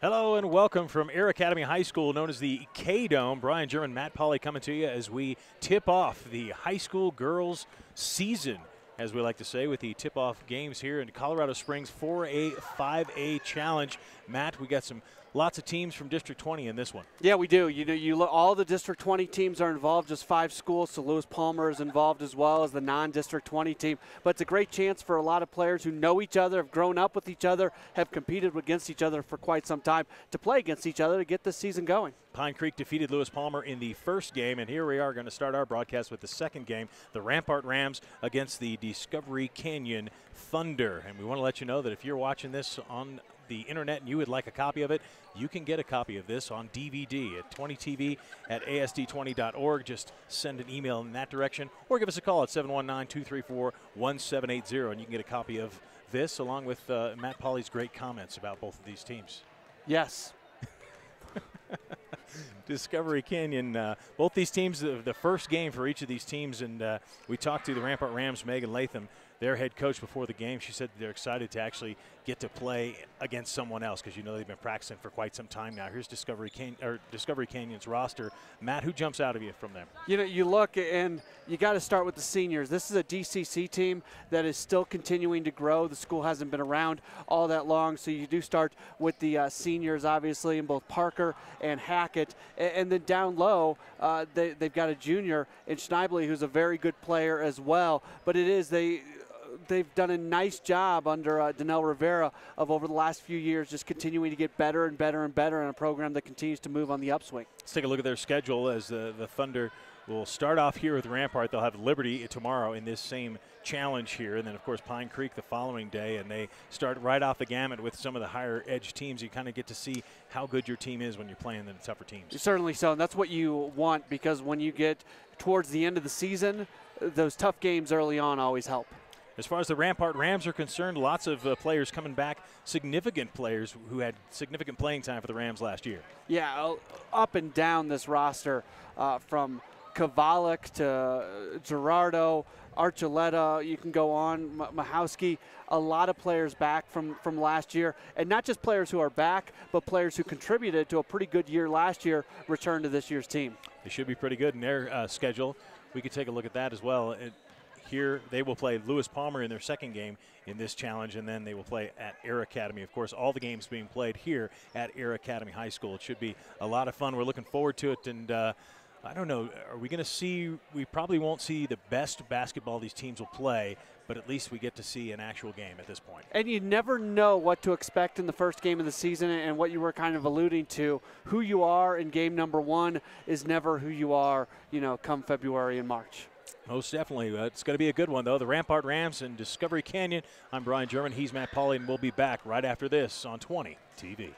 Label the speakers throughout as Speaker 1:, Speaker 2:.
Speaker 1: Hello and welcome from Air Academy High School, known as the K-Dome. Brian German, Matt Pauley coming to you as we tip off the high school girls season, as we like to say, with the tip-off games here in Colorado Springs 4A, 5A Challenge. Matt, we got lots of teams from District 20 in this one.
Speaker 2: Yeah, we do. All the District 20 teams are involved, just 5 schools, so Lewis Palmer is involved as well as the non-District 20 team. But it's a great chance for a lot of players who know each other, have grown up with each other, have competed against each other for quite some time, to play against each other to get this season going.
Speaker 1: Pine Creek defeated Lewis Palmer in the first game, and here we are going to start our broadcast with the second game, the Rampart Rams against the Discovery Canyon Thunder. And we want to let you know that if you're watching this on the internet and you would like a copy of it, you can get a copy of this on DVD at 20tv at asd20.org. Just send an email in that direction or give us a call at 719-234-1780, and you can get a copy of this along with Matt Pauley's great comments about both of these teams.
Speaker 2: Yes.
Speaker 1: Discovery Canyon, both these teams, the first game for each of these teams, and we talked to the Rampart Rams, Megan Latham, their head coach, before the game. She said they're excited to actually get to play against someone else because, you know, they've been practicing for quite some time now. Here's Discovery Canyon's roster. Matt, who jumps out of you from them?
Speaker 2: You know, you look and you got to start with the seniors. This is a DCC team that is still continuing to grow. The school hasn't been around all that long, so you do start with the seniors, obviously, in both Parker and Hackett. And then down low, they've got a junior in Schneibly who's a very good player as well. But they've done a nice job under Danelle Rivera of over the last few years just continuing to get better and better and better in a program that continues to move on the upswing.
Speaker 1: Let's take a look at their schedule as the Thunder will start off here with Rampart. They'll have Liberty tomorrow in this same challenge here, and then, of course, Pine Creek the following day, and they start right off the gamut with some of the higher edge teams. You kind of get to see how good your team is when you're playing the tougher teams.
Speaker 2: Certainly so, and that's what you want, because when you get towards the end of the season, those tough games early on always help.
Speaker 1: As far as the Rampart Rams are concerned, lots of players coming back, significant players who had significant playing time for the Rams last year.
Speaker 2: Yeah, up and down this roster, from Kovalik to Gerardo, Archuleta, you can go on, Mahowski, a lot of players back from last year. And not just players who are back, but players who contributed to a pretty good year last year return to this year's team.
Speaker 1: They should be pretty good in their schedule. We could take a look at that as well. Here they will play Lewis Palmer in their second game in this challenge, and then they will play at Air Academy. Of course, all the games being played here at Air Academy High School. It should be a lot of fun. We're looking forward to it, and I don't know, are we going to see – we probably won't see the best basketball these teams will play, but at least we get to see an actual game at this point.
Speaker 2: And you never know what to expect in the first game of the season, and what you were kind of alluding to. Who you are in game number 1 is never who you are, you know, come February and March.
Speaker 1: Most definitely. It's going to be a good one, though. The Rampart Rams and Discovery Canyon. I'm Brian German. He's Matt Pauley, and we'll be back right after this on 20 TV.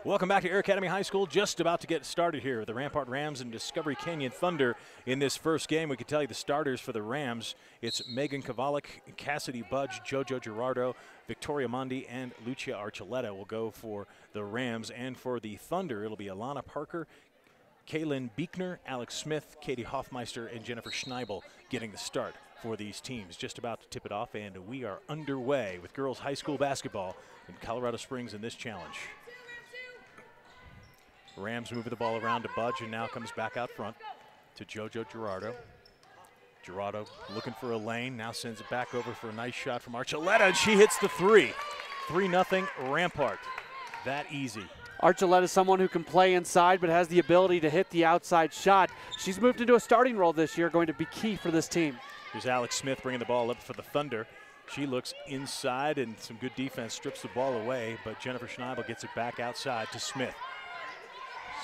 Speaker 1: Welcome back to Air Academy High School. Just about to get started here with the Rampart Rams and Discovery Canyon Thunder in this first game. We can tell you the starters for the Rams. It's Megan Kovalik, Cassidy Budge, JoJo Gerardo, Victoria Mondi, and Lucia Archuleta will go for the Rams. And for the Thunder, it'll be Alana Parker, Kaylin Beekner, Alex Smith, Katie Hoffmeister, and Jennifer Schneibel getting the start for these teams. Just about to tip it off, and we are underway with girls high school basketball in Colorado Springs in this challenge. Rams moving the ball around to Budge, and now comes back out front to JoJo Gerardo. Gerardo looking for a lane, now sends it back over for a nice shot from Archuleta, and she hits the three. 3-0 Rampart. That easy.
Speaker 2: Archuleta is someone who can play inside but has the ability to hit the outside shot. She's moved into a starting role this year, going to be key for this team.
Speaker 1: Here's Alex Smith bringing the ball up for the Thunder. She looks inside, and some good defense strips the ball away, but Jennifer Schneibel gets it back outside to Smith.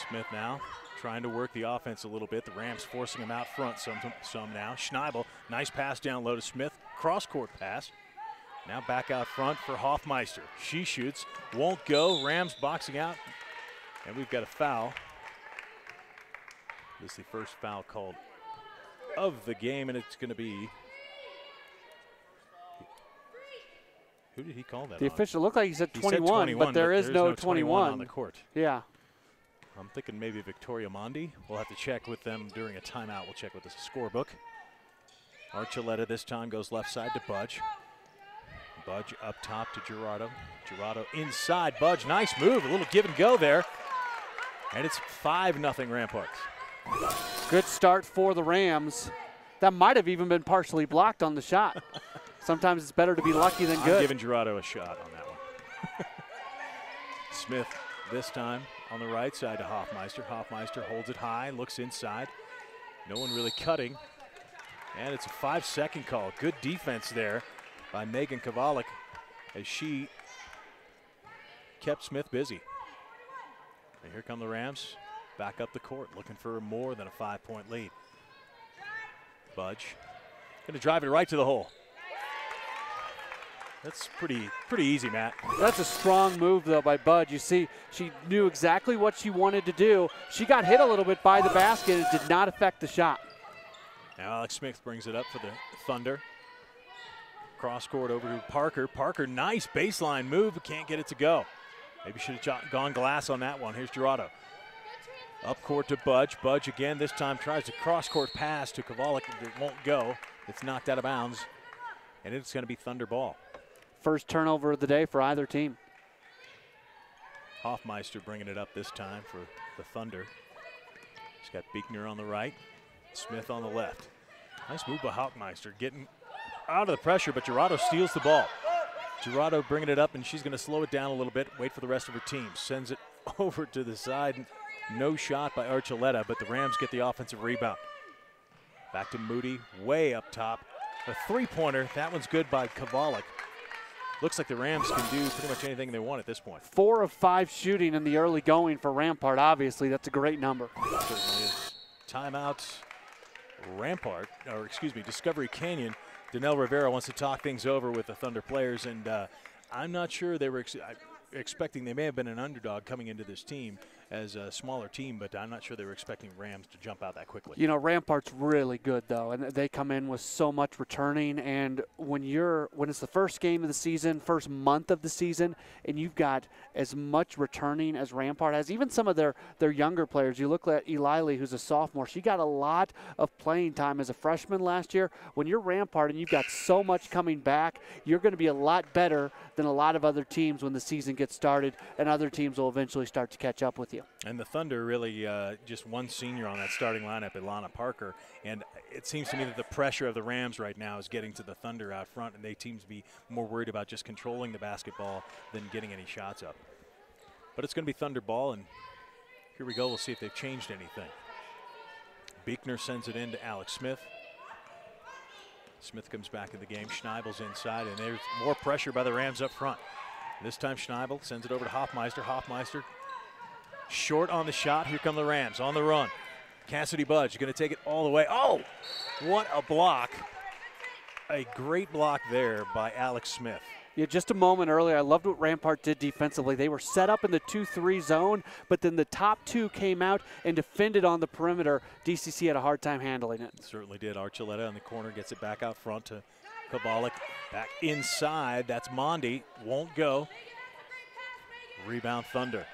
Speaker 1: Smith now trying to work the offense a little bit. The Rams forcing him out front some now. Schneibel, nice pass down low to Smith. Cross-court pass. Now back out front for Hoffmeister. She shoots, won't go. Rams boxing out, and we've got a foul. This is the first foul called of the game, and it's going to be, who did he call that
Speaker 2: The
Speaker 1: on?
Speaker 2: official looked like he said 21,
Speaker 1: said 21,
Speaker 2: but there is no 21
Speaker 1: on the court.
Speaker 2: Yeah.
Speaker 1: I'm thinking maybe Victoria Mondi. We'll have to check with them during a timeout. We'll check with the scorebook. Archuleta this time goes left side to Budge. Budge up top to Gerardo. Gerardo inside. Budge, nice move. A little give and go there. And it's 5-0 Ramparts.
Speaker 2: Good start for the Rams. That might have even been partially blocked on the shot. Sometimes it's better to be lucky than good.
Speaker 1: I'm giving Gerardo a shot on that one. Smith this time on the right side to Hoffmeister. Hoffmeister holds it high, looks inside. No one really cutting. And it's a 5-second call. Good defense there by Megan Kovalik as she kept Smith busy. And here come the Rams back up the court looking for more than a 5-point lead. Budge going to drive it right to the hole. That's pretty easy, Matt.
Speaker 2: That's a strong move, though, by Budge. You see, she knew exactly what she wanted to do. She got hit a little bit by the basket. It did not affect the shot.
Speaker 1: Now Alex Smith brings it up for the Thunder. Cross court over to Parker. Parker, nice baseline move, but can't get it to go. Maybe should have gone glass on that one. Here's Gerardo. Up court to Budge. Budge again, this time tries to cross court pass to Kovalik. It won't go. It's knocked out of bounds, and it's going to be Thunder ball.
Speaker 2: First turnover of the day for either team.
Speaker 1: Hoffmeister bringing it up this time for the Thunder. He's got Beekner on the right, Smith on the left. Nice move by Hoffmeister, getting out of the pressure, but Gerardo steals the ball. Gerardo bringing it up, and she's going to slow it down a little bit, wait for the rest of her team. Sends it over to the side. No shot by Archuleta, but the Rams get the offensive rebound. Back to Moody, way up top. A three-pointer, that one's good by Kovalik. Looks like the Rams can do pretty much anything they want at this point.
Speaker 2: 4 of 5 shooting in the early going for Rampart. Obviously, that's a great number.
Speaker 1: It certainly is. Timeout, Rampart, or excuse me, Discovery Canyon. Danelle Rivera wants to talk things over with the Thunder players, and I'm not sure they were expecting. They may have been an underdog coming into this team as a smaller team, but I'm not sure they were expecting Rams to jump out that quickly.
Speaker 2: You know, Rampart's really good, though, and they come in with so much returning. And when it's the first game of the season, first month of the season, and you've got as much returning as Rampart has, even some of their younger players. You look at Eli, who's a sophomore. She got a lot of playing time as a freshman last year. When you're Rampart and you've got so much coming back, you're going to be a lot better than a lot of other teams when the season gets started, and other teams will eventually start to catch up with you.
Speaker 1: And the Thunder really just one senior on that starting lineup, Alana Parker. And it seems to me that the pressure of the Rams right now is getting to the Thunder out front, and they seem to be more worried about just controlling the basketball than getting any shots up. But it's going to be Thunder ball, and here we go. We'll see if they've changed anything. Beekner sends it in to Alex Smith. Smith comes back in the game. Schneibel's inside, and there's more pressure by the Rams up front. This time Schneibel sends it over to Hoffmeister. Hoffmeister short on the shot. Here come the Rams on the run. Cassidy Budge going to take it all the way. Oh, what a block. A great block there by Alex Smith.
Speaker 2: Yeah, just a moment earlier, I loved what Rampart did defensively. They were set up in the 2-3 zone, but then the top two came out and defended on the perimeter. DCC had a hard time handling it.
Speaker 1: Certainly did. Archuleta in the corner gets it back out front to Kovalik. Back inside. That's Mondi. Won't go. Rebound Thunder.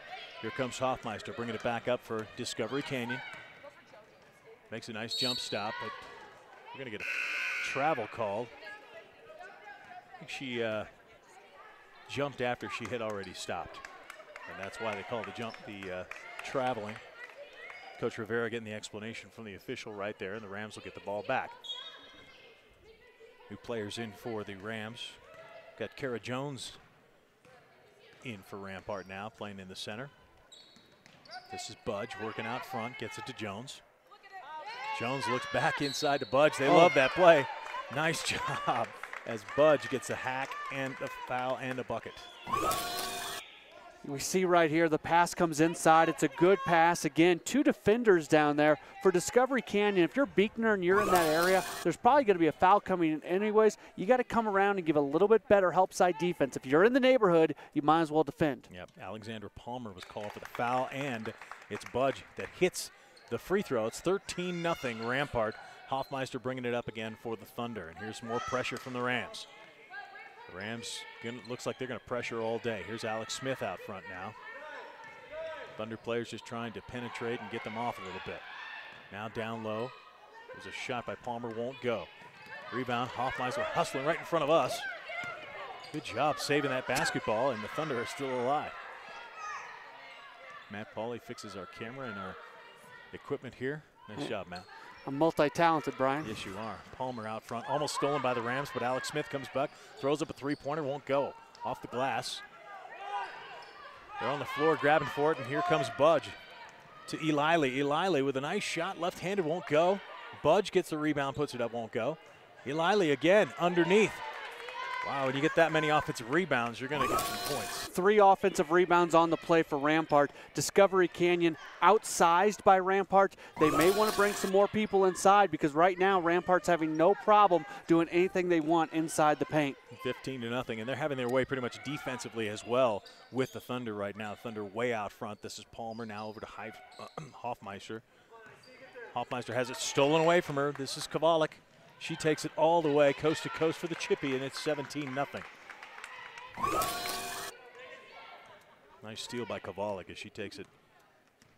Speaker 1: Here comes Hoffmeister bringing it back up for Discovery Canyon. Makes a nice jump stop, but we're going to get a travel call. I think she jumped after she had already stopped. And that's why they call the jump the traveling. Coach Rivera getting the explanation from the official right there, and the Rams will get the ball back. New players in for the Rams. Got Kara Jones in for Rampart now, playing in the center. This is Budge working out front, gets it to Jones. Jones looks back inside to Budge. They love that play. Nice job as Budge gets a hack and a foul and a bucket.
Speaker 2: We see right here the pass comes inside. It's a good pass. Again, two defenders down there for Discovery Canyon. If you're Beekner and you're in that area, there's probably going to be a foul coming in anyways. You got to come around and give a little bit better help side defense. If you're in the neighborhood, you might as well defend.
Speaker 1: Yep, Alexandra Palmer was called for the foul, and it's Budge that hits the free throw. It's 13-0 Rampart. Hoffmeister bringing it up again for the Thunder, and here's more pressure from the Rams. The Rams looks like they're going to pressure all day. Here's Alex Smith out front now. Thunder players just trying to penetrate and get them off a little bit. Now down low. There's a shot by Palmer, won't go. Rebound, Hoffmeister hustling right in front of us. Good job saving that basketball, and the Thunder are still alive. Matt Pauly fixes our camera and our equipment here. Nice job, Matt.
Speaker 2: I'm multi-talented, Brian.
Speaker 1: Yes, you are. Palmer out front, almost stolen by the Rams, but Alex Smith comes back, throws up a three-pointer, won't go. Off the glass. They're on the floor grabbing for it, and here comes Budge to Eliley. Eliley with a nice shot, left-handed, won't go. Budge gets the rebound, puts it up, won't go. Eliley again, underneath. Wow, when you get that many offensive rebounds, you're going to get some points.
Speaker 2: 3 offensive rebounds on the play for Rampart. Discovery Canyon outsized by Rampart. They may want to bring some more people inside because right now Rampart's having no problem doing anything they want inside the paint.
Speaker 1: 15-0, and they're having their way pretty much defensively as well with the Thunder right now. Thunder way out front. This is Palmer now over to Hoffmeister. Hoffmeister has it stolen away from her. This is Kovalik. She takes it all the way, coast to coast for the chippy, and it's 17-0. Nice steal by Kovalik as she takes it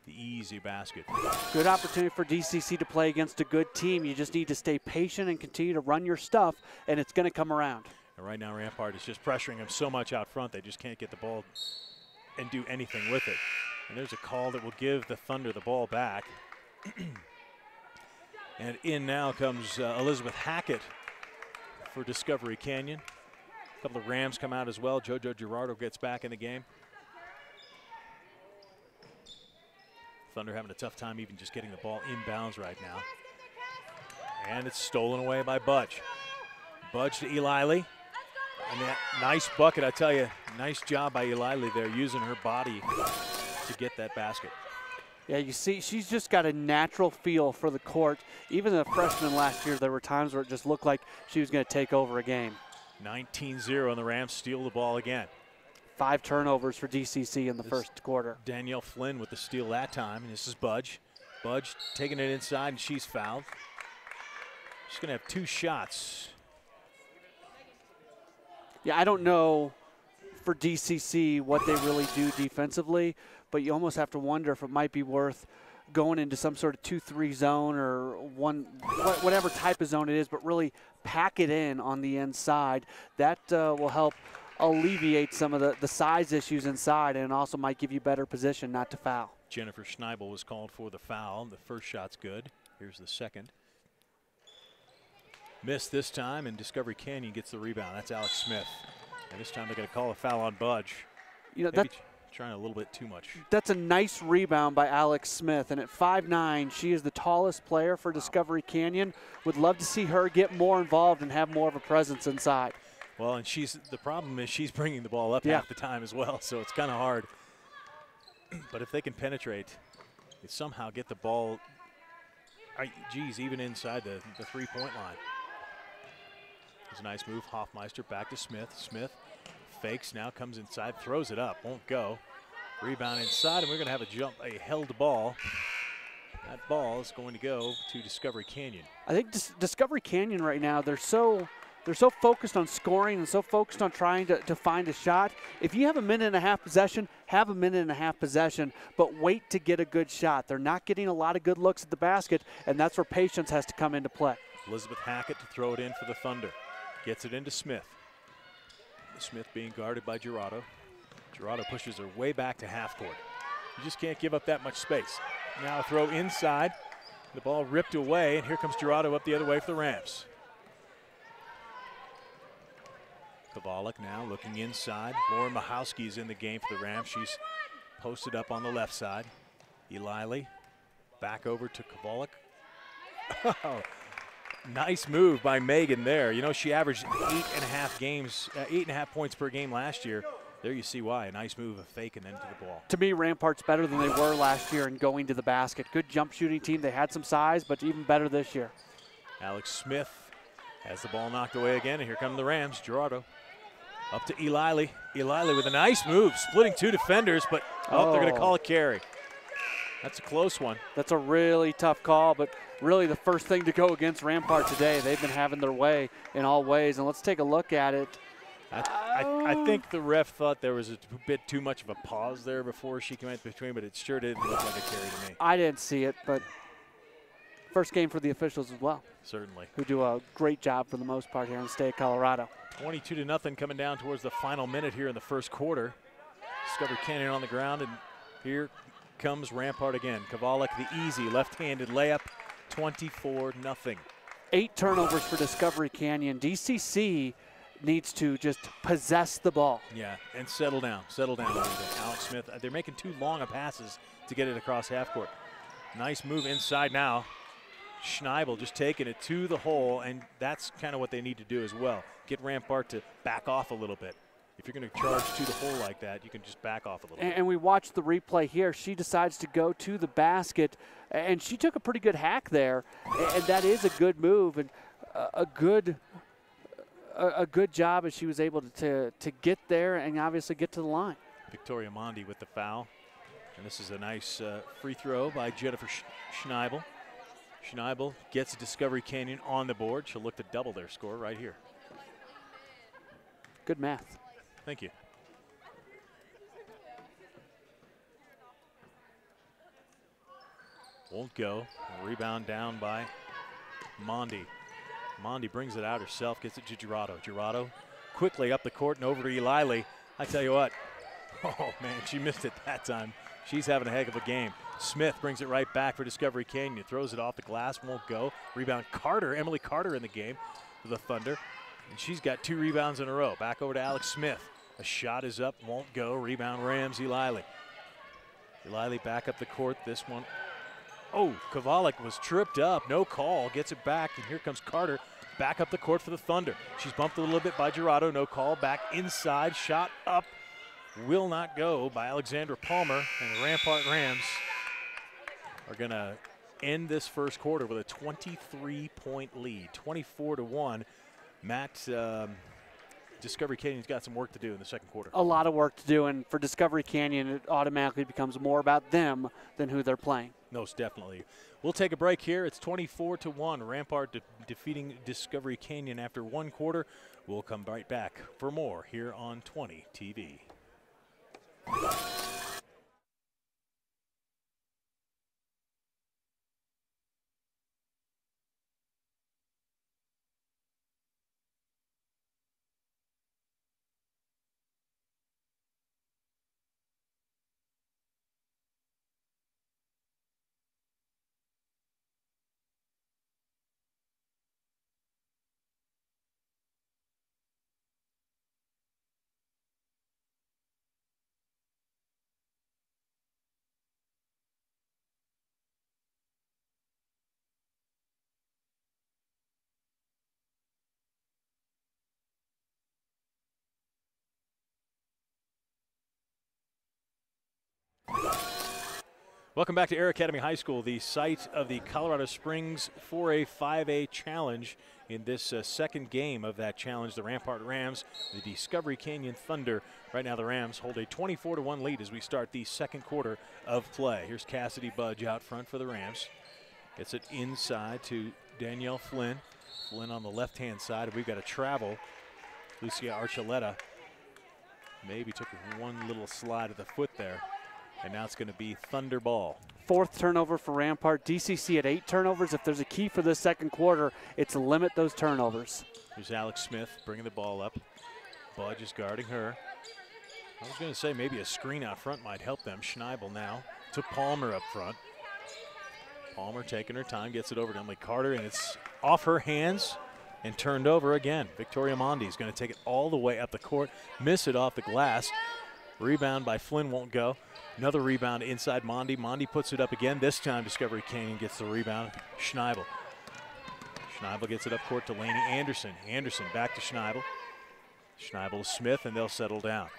Speaker 1: the easy basket.
Speaker 2: Good opportunity for DCC to play against a good team. You just need to stay patient and continue to run your stuff, and it's going to come around.
Speaker 1: And right now, Rampart is just pressuring them so much out front, they just can't get the ball and do anything with it. And there's a call that will give the Thunder the ball back. And in now comes Elizabeth Hackett for Discovery Canyon. A couple of Rams come out as well. JoJo Gerardo gets back in the game. Thunder having a tough time even just getting the ball inbounds right now. And it's stolen away by Budge. Budge to Eliley. And that nice bucket, I tell you. Nice job by Eliley there, using her body to get that basket.
Speaker 2: Yeah, you see, she's just got a natural feel for the court. Even the freshman last year, there were times where it just looked like she was going to take over a game.
Speaker 1: 19-0, and the Rams steal the ball again.
Speaker 2: 5 turnovers for DCC in the first quarter.
Speaker 1: Danielle Flynn with the steal that time, and this is Budge. Budge taking it inside, and she's fouled. She's going to have 2 shots.
Speaker 2: Yeah, I don't know for DCC what they really do defensively, but you almost have to wonder if it might be worth going into some sort of 2-3 zone or whatever type of zone it is, but really pack it in on the inside. That will help alleviate some of the size issues inside, and also might give you better position not to foul.
Speaker 1: Jennifer Schneibel was called for the foul. The first shot's good. Here's the second. Missed this time, and Discovery Canyon gets the rebound. That's Alex Smith. And this time they're going to call a foul on Budge.
Speaker 2: You know,
Speaker 1: maybe trying a little bit too much.
Speaker 2: That's a nice rebound by Alex Smith, and at 5'9", she is the tallest player for Discovery Canyon. Would love to see her get more involved and have more of a presence inside.
Speaker 1: Well, and the problem is she's bringing the ball up half the time as well, so it's kind of hard. But if they can penetrate, and somehow get the ball, even inside the three-point line. It's a nice move. Hoffmeister back to Smith. Smith fakes, now comes inside, throws it up, won't go. Rebound inside, and we're going to have a held ball. That ball is going to go to Discovery Canyon.
Speaker 2: I think Discovery Canyon right now, they're so focused on scoring and so focused on trying to find a shot. If you have a minute and a half possession, have a minute and a half possession, but wait to get a good shot. They're not getting a lot of good looks at the basket, and that's where patience has to come into play.
Speaker 1: Elizabeth Hackett to throw it in for the Thunder. Gets it into Smith. Smith being guarded by Gerardo. Gerardo pushes her way back to half court. You just can't give up that much space. Now a throw inside. The ball ripped away, and here comes Gerardo up the other way for the Rams. Kovalik now looking inside. Lauren Mahowski is in the game for the Rams. She's posted up on the left side. Eilili back over to Kovalik. Oh, nice move by Megan there. You know, she averaged 8.5 points per game last year. There you see why. A nice move, a fake, and then to the ball.
Speaker 2: To me, Rampart's better than they were last year in going to the basket. Good jump shooting team. They had some size, but even better this year.
Speaker 1: Alex Smith has the ball knocked away again, and here come the Rams. Gerardo up to Eilili. Eilili with a nice move, splitting two defenders, but they're going to call a carry. That's a close one.
Speaker 2: That's a really tough call, but really the first thing to go against Rampart today. They've been having their way in all ways, and let's take a look at it.
Speaker 1: I think the ref thought there was a bit too much of a pause there before she came in between, but it sure didn't look like a carry to me.
Speaker 2: I didn't see it, but first game for the officials as well.
Speaker 1: Certainly.
Speaker 2: Who do a great job for the most part here in the state of Colorado.
Speaker 1: 22-0 coming down towards the final minute here in the first quarter. Discovery Canyon on the ground, and here comes Rampart again. Kovalik, the easy left-handed layup, 24-0.
Speaker 2: 8 turnovers for Discovery Canyon. DCC needs to just possess the ball.
Speaker 1: Yeah, and settle down a little bit. Alex Smith, they're making too long of passes to get it across half court. Nice move inside now. Schneibel just taking it to the hole, and that's kind of what they need to do as well. Get Rampart to back off a little bit. If you're going to charge to the hole like that, you can just back off a little bit.
Speaker 2: And we watched the replay here. She decides to go to the basket, and she took a pretty good hack there, and that is a good move and a good job as she was able to get there and obviously get to the line.
Speaker 1: Victoria Mondi with the foul, and this is a nice free throw by Jennifer Schneibel. Schneibel gets Discovery Canyon on the board. She'll look to double their score right here.
Speaker 2: Good math.
Speaker 1: Thank you. Won't go. Rebound down by Mondi. Mondi brings it out herself, gets it to Gerardo. Gerardo quickly up the court and over to Eilili. I tell you what, oh man, she missed it that time. She's having a heck of a game. Smith brings it right back for Discovery Canyon. Throws it off the glass, won't go. Rebound Carter, Emily Carter in the game for the Thunder. And she's got 2 rebounds in a row. Back over to Alex Smith. A shot is up, won't go. Rebound Rams, Eilili. Eilili back up the court, this one. Oh, Kovalik was tripped up, no call, gets it back, and here comes Carter back up the court for the Thunder. She's bumped a little bit by Gerardo, no call, back inside, shot up, will not go by Alexandra Palmer, and the Rampart Rams are gonna end this first quarter with a 23-point lead, 24-1. Matt, Discovery Canyon's got some work to do in the second quarter.
Speaker 2: A lot of work to do, and for Discovery Canyon, it automatically becomes more about them than who they're playing.
Speaker 1: Most definitely. We'll take a break here. It's 24-1. Rampart defeating Discovery Canyon after one quarter. We'll come right back for more here on 20 TV. Welcome back to Air Academy High School, the site of the Colorado Springs 4A 5A Challenge in this second game of that challenge. The Rampart Rams, the Discovery Canyon Thunder. Right now the Rams hold a 24-1 lead as we start the second quarter of play. Here's Cassidy Budge out front for the Rams. Gets it inside to Danielle Flynn. Flynn on the left-hand side. We've got a travel. Lucia Archuleta maybe took one little slide of the foot there. And now it's going to be Thunder ball.
Speaker 2: 4th turnover for Rampart. DCC at 8 turnovers. If there's a key for this second quarter, it's to limit those turnovers.
Speaker 1: Here's Alex Smith bringing the ball up. Budge is guarding her. I was going to say maybe a screen out front might help them. Schneibel now to Palmer up front. Palmer taking her time, gets it over to Emily Carter, and it's off her hands and turned over again. Victoria Mondi is going to take it all the way up the court, miss it off the glass. Rebound by Flynn won't go. Another rebound inside Mondi. Mondi puts it up again. This time Discovery Canyon gets the rebound. Schneibel. Schneibel gets it up court to Laney Anderson. Anderson back to Schneibel. Schneibel to Smith, and they'll settle down.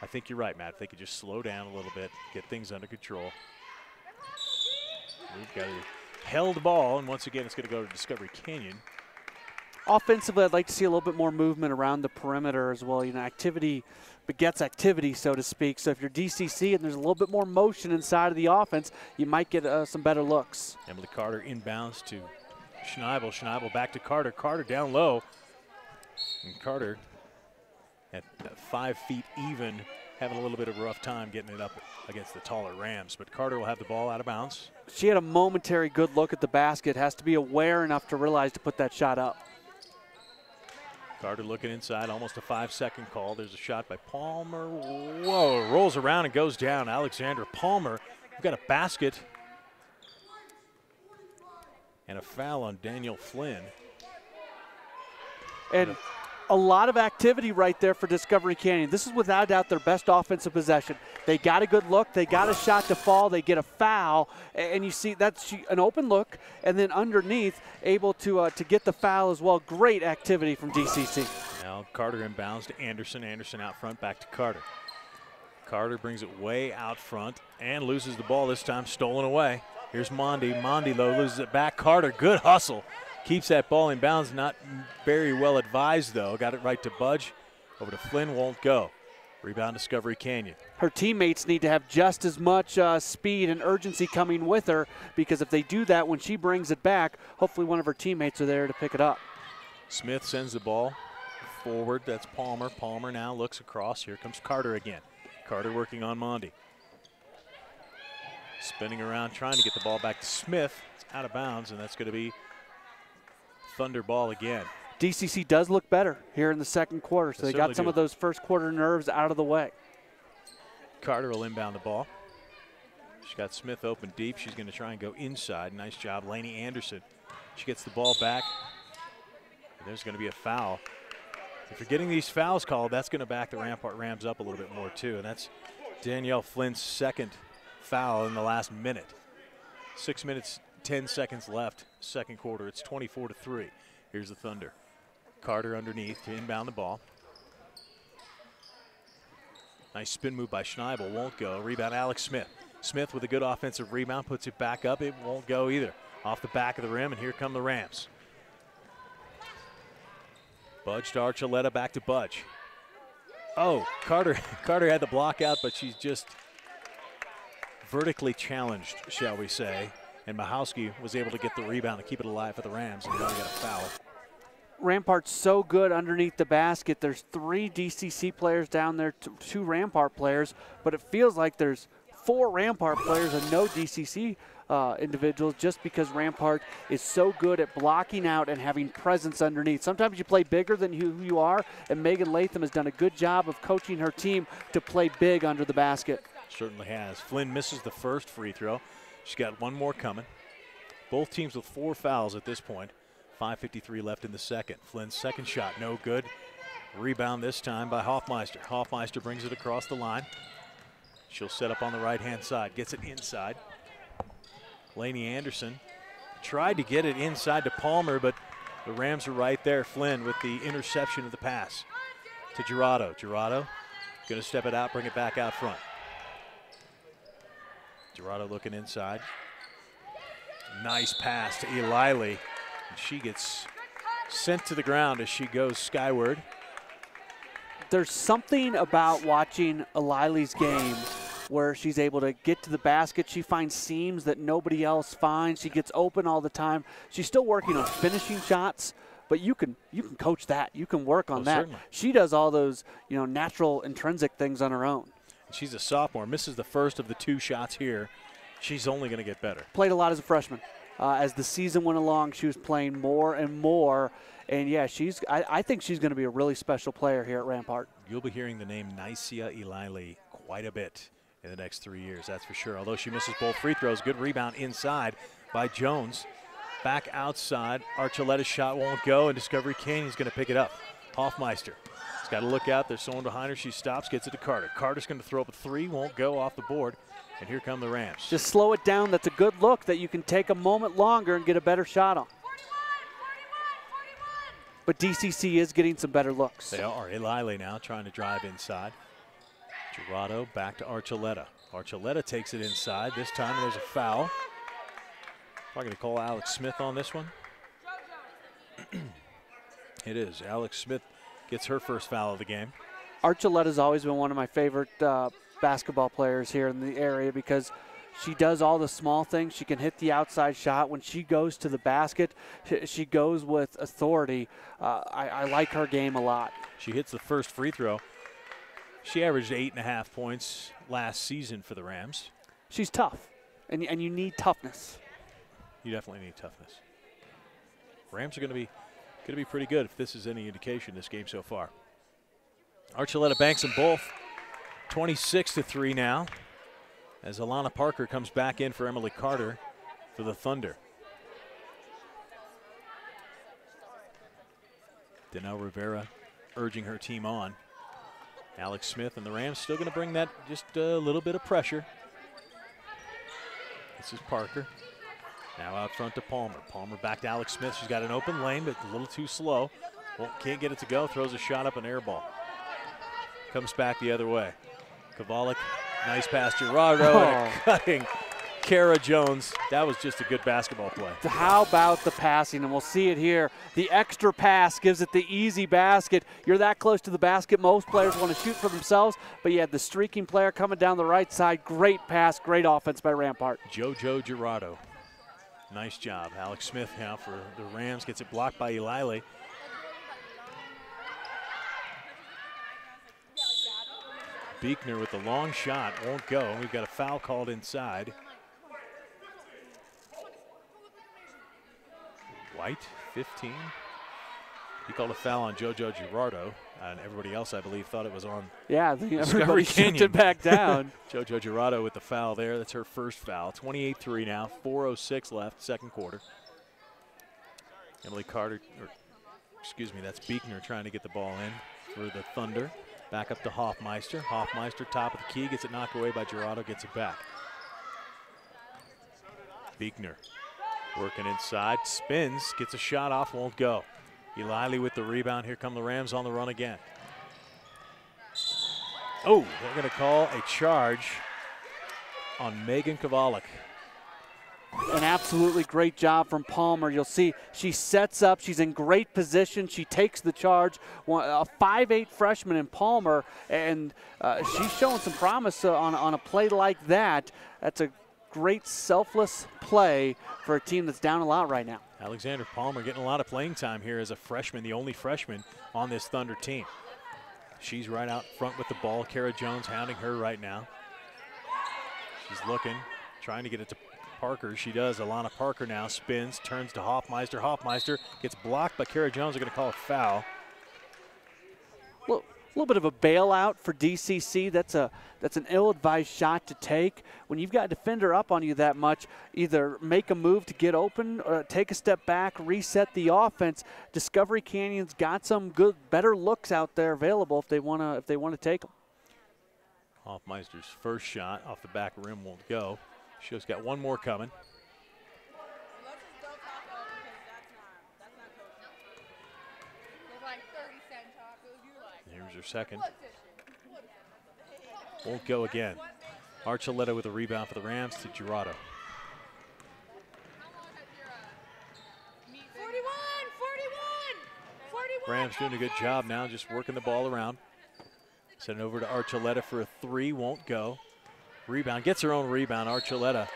Speaker 1: I think you're right, Matt. If they could just slow down a little bit, get things under control. We've got a held ball, and once again it's going to go to Discovery Canyon.
Speaker 2: Offensively, I'd like to see a little bit more movement around the perimeter as well. You know, activity begets activity, so to speak. So if you're DCC and there's a little bit more motion inside of the offense, you might get some better looks.
Speaker 1: Emily Carter inbounds to Schneibel. Schneibel back to Carter. Carter down low. And Carter at 5 feet even, having a little bit of a rough time getting it up against the taller Rams. But Carter will have the ball out of bounds.
Speaker 2: She had a momentary good look at the basket. Has to be aware enough to realize to put that shot up.
Speaker 1: Carter looking inside, almost a 5-second call. There's a shot by Palmer. Whoa, rolls around and goes down. Alexandra Palmer. We've got a basket and a foul on Daniel Flynn.
Speaker 2: And a lot of activity right there for Discovery Canyon. This is without a doubt their best offensive possession. They got a good look. They got a shot to fall. They get a foul. And you see that's an open look. And then underneath, able to get the foul as well. Great activity from DCC.
Speaker 1: Now Carter inbounds to Anderson. Anderson out front, back to Carter. Carter brings it way out front and loses the ball this time, stolen away. Here's Mondi. Mondi, though, loses it back. Carter, good hustle. Keeps that ball in bounds, not very well advised, though. Got it right to Budge. Over to Flynn, won't go. Rebound, Discovery Canyon.
Speaker 2: Her teammates need to have just as much speed and urgency coming with her, because if they do that, when she brings it back, hopefully one of her teammates are there to pick it up.
Speaker 1: Smith sends the ball forward. That's Palmer. Palmer now looks across. Here comes Carter again. Carter working on Mondi. Spinning around, trying to get the ball back to Smith. It's out of bounds, and that's going to be Thunder ball again.
Speaker 2: DCC does look better here in the second quarter, so they got some of those first quarter nerves out of the way.
Speaker 1: Carter will inbound the ball. She's got Smith open deep. She's going to try and go inside. Nice job, Laney Anderson. She gets the ball back. There's going to be a foul. If you're getting these fouls called, that's going to back the Rampart Rams up a little bit more too, and that's Danielle Flynn's second foul in the last minute. 6 minutes, 10 seconds left, second quarter. It's 24-3. Here's the Thunder. Carter underneath to inbound the ball. Nice spin move by Schneibel, won't go. Rebound, Alex Smith. Smith with a good offensive rebound, puts it back up. It won't go either. Off the back of the rim, and here come the Rams. Budge to Archuleta, back to Budge. Oh, Carter had the block out, but she's just vertically challenged, shall we say. And Mahowski was able to get the rebound to keep it alive for the Rams, and now we got a foul.
Speaker 2: Rampart's so good underneath the basket. There's 3 DCC players down there, 2 Rampart players, but it feels like there's 4 Rampart players and no DCC individuals, just because Rampart is so good at blocking out and having presence underneath. Sometimes you play bigger than who you are, and Megan Latham has done a good job of coaching her team to play big under the basket.
Speaker 1: Certainly has. Flynn misses the first free throw. She's got one more coming. Both teams with 4 fouls at this point. 5:53 left in the second. Flynn's second shot, no good. Rebound this time by Hoffmeister. Hoffmeister brings it across the line. She'll set up on the right-hand side, gets it inside. Laney Anderson tried to get it inside to Palmer, but the Rams are right there. Flynn with the interception of the pass to Gerardo. Gerardo going to step it out, bring it back out front. Gerardo looking inside. Nice pass to Eliley. She gets sent to the ground as she goes skyward.
Speaker 2: There's something about watching Eilai's game where she's able to get to the basket. She finds seams that nobody else finds. She gets open all the time. She's still working on finishing shots, but you can coach that. You can work on that.
Speaker 1: Certainly.
Speaker 2: She does all those, natural intrinsic things on her own.
Speaker 1: She's a sophomore, misses the first of the 2 shots here. She's only going to get better.
Speaker 2: Played a lot as a freshman. As the season went along, she was playing more and more. And, yeah, I think she's going to be a really special player here at Rampart.
Speaker 1: You'll be hearing the name Nysia Eilai quite a bit in the next 3 years, that's for sure. Although she misses both free throws, good rebound inside by Jones. Back outside, Archuleta's shot won't go, and Discovery Canyon's going to pick it up. Hoffmeister has got to look out. There's someone behind her. She stops, gets it to Carter. Carter's going to throw up a 3, won't go, off the board. And here come the Rams.
Speaker 2: Just slow it down. That's a good look that you can take a moment longer and get a better shot on. But DCC is getting some better looks.
Speaker 1: They are. Eilai now trying to drive inside. Gerardo back to Archuleta. Archuleta takes it inside. This time there's a foul. Probably going to call Alex Smith on this one. It is. Alex Smith gets her first foul of the game.
Speaker 2: Archuleta's always been one of my favorite basketball players here in the area because she does all the small things. She can hit the outside shot. When she goes to the basket, she goes with authority. I like her game a lot.
Speaker 1: She hits the first free throw. She averaged 8.5 points last season for the Rams.
Speaker 2: She's tough, and you need toughness.
Speaker 1: You definitely need toughness. Rams are going to be pretty good if this is any indication this game so far. Archuleta banks them both. 26-3 now, as Alana Parker comes back in for Emily Carter for the Thunder. Danelle Rivera urging her team on. Alex Smith and the Rams still going to bring that just a little bit of pressure. This is Parker. Now out front to Palmer. Palmer back to Alex Smith. She's got an open lane, but a little too slow. Well, can't get it to go. Throws a shot up, an air ball. Comes back the other way. Kovalik, nice pass to Gerardo, and cutting Kara Jones. That was just a good basketball play.
Speaker 2: How about the passing? And we'll see it here. The extra pass gives it the easy basket. You're that close to the basket. Most players want to shoot for themselves, but you had the streaking player coming down the right side. Great pass, great offense by Rampart.
Speaker 1: JoJo Gerardo. Nice job. Alex Smith now for the Rams gets it blocked by Eilai. Beekner with the long shot, won't go. We've got a foul called inside. White, 15. He called a foul on JoJo Gerardo, and everybody else, I believe, thought it was on.
Speaker 2: Yeah, I think everybody shifted back down.
Speaker 1: JoJo Gerardo with the foul there. That's her first foul. 28-3 now, 4:06 left, second quarter. Emily Carter, that's Beekner trying to get the ball in for the Thunder. Back up to Hoffmeister. Hoffmeister, top of the key, gets it knocked away by Gerardo, gets it back. Beekner working inside, spins, gets a shot off, won't go. Eilai with the rebound. Here come the Rams on the run again. Oh, they're going to call a charge on Megan Kovalik.
Speaker 2: An absolutely great job from Palmer. You'll see she sets up. She's in great position. She takes the charge. A 5'8" freshman in Palmer, and she's showing some promise on a play like that. That's a great selfless play for a team that's down a lot right now.
Speaker 1: Alexander Palmer getting a lot of playing time here as a freshman, the only freshman on this Thunder team. She's right out front with the ball. Kara Jones hounding her right now. She's looking, trying to get it to Parker. She does. Alana Parker now spins, turns to Hoffmeister. Hoffmeister gets blocked by Kara Jones. They're going to call a foul.
Speaker 2: A little bit of a bailout for DCC. That's an ill-advised shot to take. When you've got a defender up on you that much, either make a move to get open or take a step back, reset the offense. Discovery Canyon's got some good, better looks out there available if they want to take them.
Speaker 1: Hoffmeister's first shot off the back rim won't go. She's got one more coming. Here's her second. Won't go again. Archuleta with a rebound for the Rams to Gerardo.
Speaker 3: 41.
Speaker 1: Rams doing a good job now, just working the ball around. Send it over to Archuleta for a three, won't go. Rebound, gets her own rebound. Archuleta,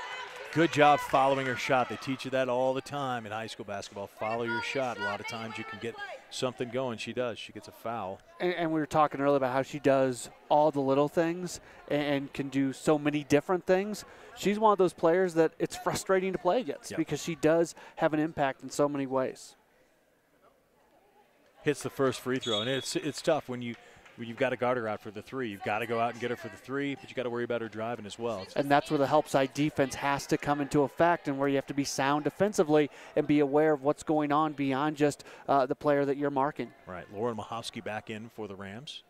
Speaker 1: good job following her shot. They teach you that all the time in high school basketball. Follow your shot. A lot of times you can get something going. She does. She gets a foul.
Speaker 2: And we were talking earlier about how she does all the little things and can do so many different things. She's one of those players that it's frustrating to play against because she does have an impact in so many ways.
Speaker 1: Hits the first free throw, and it's tough when you've got to guard her out for the three. You've got to go out and get her for the three, but you got to worry about her driving as well.
Speaker 2: And that's where the help side defense has to come into effect, and where you have to be sound defensively and be aware of what's going on beyond just the player that you're marking.
Speaker 1: Right. Lauren Mahowski back in for the Rams.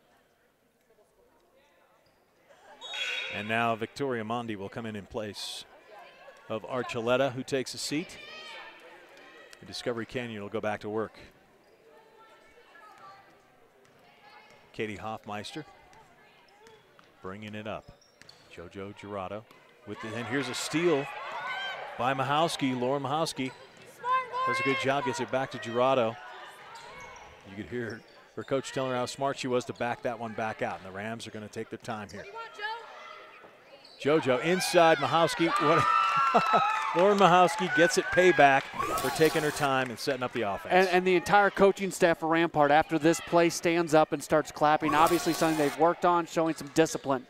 Speaker 1: And now Victoria Mondi will come in place of Archuleta, who takes a seat. And Discovery Canyon will go back to work. Katie Hoffmeister bringing it up. JoJo Girado with the, and here's a steal by Mahowski. Lauren Mahowski does a good job, gets it back to Girado. You could hear her coach telling her how smart she was to back that one back out, and the Rams are going to take their time here. JoJo inside Mahowski. Lauren Mahowski gets it payback for taking her time and setting up the offense.
Speaker 2: And the entire coaching staff for Rampart after this play stands up and starts clapping. Obviously something they've worked on, showing some discipline.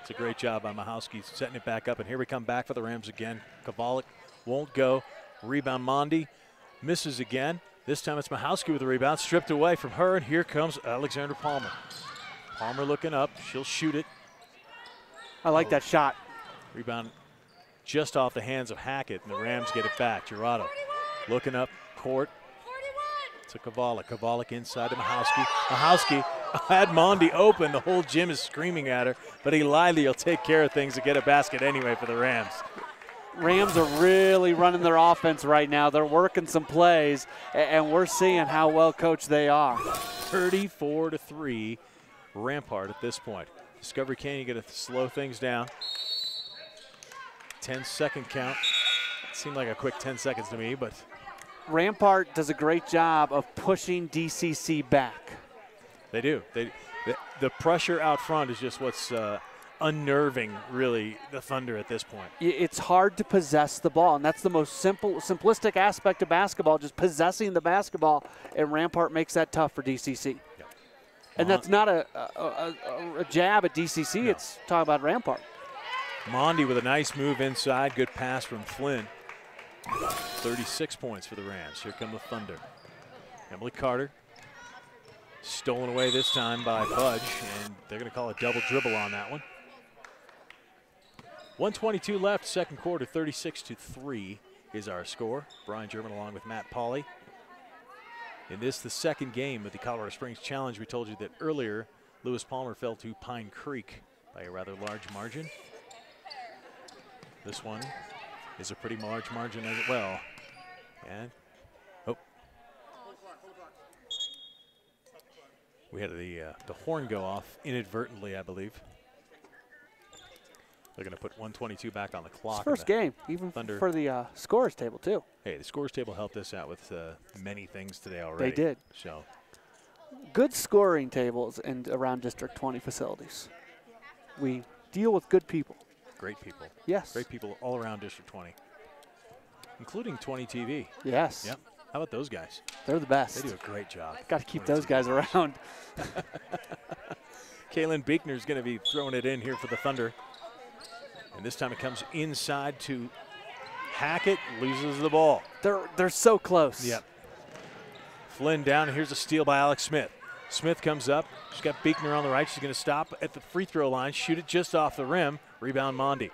Speaker 1: It's a great job by Mahowski setting it back up. And here we come back for the Rams again. Kovalik won't go. Rebound Mondi misses again. This time it's Mahowski with the rebound, stripped away from her, and here comes Alexandra Palmer. Palmer looking up. She'll shoot it.
Speaker 2: I like that shot.
Speaker 1: Rebound just off the hands of Hackett, and the Rams get it back. Girado looking up court to Kovalik. Kovalik inside to Mahowski. Mahowski had Mondi open. The whole gym is screaming at her, but Eliley will take care of things to get a basket anyway for the Rams.
Speaker 2: Rams are really running their offense right now. They're working some plays, and we're seeing how well coached they are.
Speaker 1: 34-3 Rampart at this point. Discovery Canyon going to slow things down. 10-second count. Seemed like a quick 10 seconds to me, but
Speaker 2: Rampart does a great job of pushing DCC back.
Speaker 1: They do. The pressure out front is just what's unnerving, really, the Thunder at this point.
Speaker 2: It's hard to possess the ball, and that's the most simplistic aspect of basketball, just possessing the basketball, and Rampart makes that tough for DCC. Yep. And that's not a jab at DCC. No. It's talking about Rampart.
Speaker 1: Mondi with a nice move inside. Good pass from Flynn. 36 points for the Rams. Here come the Thunder. Emily Carter stolen away this time by Budge, and they're going to call a double dribble on that one. 1:22 left, second quarter. 36-3 is our score. Brian German along with Matt Pauley. In this, the second game of the Colorado Springs Challenge, we told you that earlier Lewis Palmer fell to Pine Creek by a rather large margin. This one is a pretty large margin as well. And, oh. We had the horn go off inadvertently, I believe. They're going to put 1:22 back on the clock.
Speaker 2: It's first game, even Thunder. For the scores table, too.
Speaker 1: Hey, the scores table helped us out with many things today already.
Speaker 2: They did.
Speaker 1: So,
Speaker 2: good scoring tables and around District 20 facilities. We deal with good people.
Speaker 1: Great people.
Speaker 2: Yes.
Speaker 1: Great people all around District 20, including 20 TV.
Speaker 2: Yes.
Speaker 1: Yep. How about those guys?
Speaker 2: They're the best.
Speaker 1: They do a great job.
Speaker 2: Got to keep those guys around.
Speaker 1: Kaylin Beekner's going to be throwing it in here for the Thunder. And this time it comes inside to Hackett, loses the ball.
Speaker 2: They're so close.
Speaker 1: Yep. Flynn down, and here's a steal by Alex Smith. Smith comes up. She's got Beekner on the right. She's going to stop at the free throw line, shoot it just off the rim. Rebound Mondi.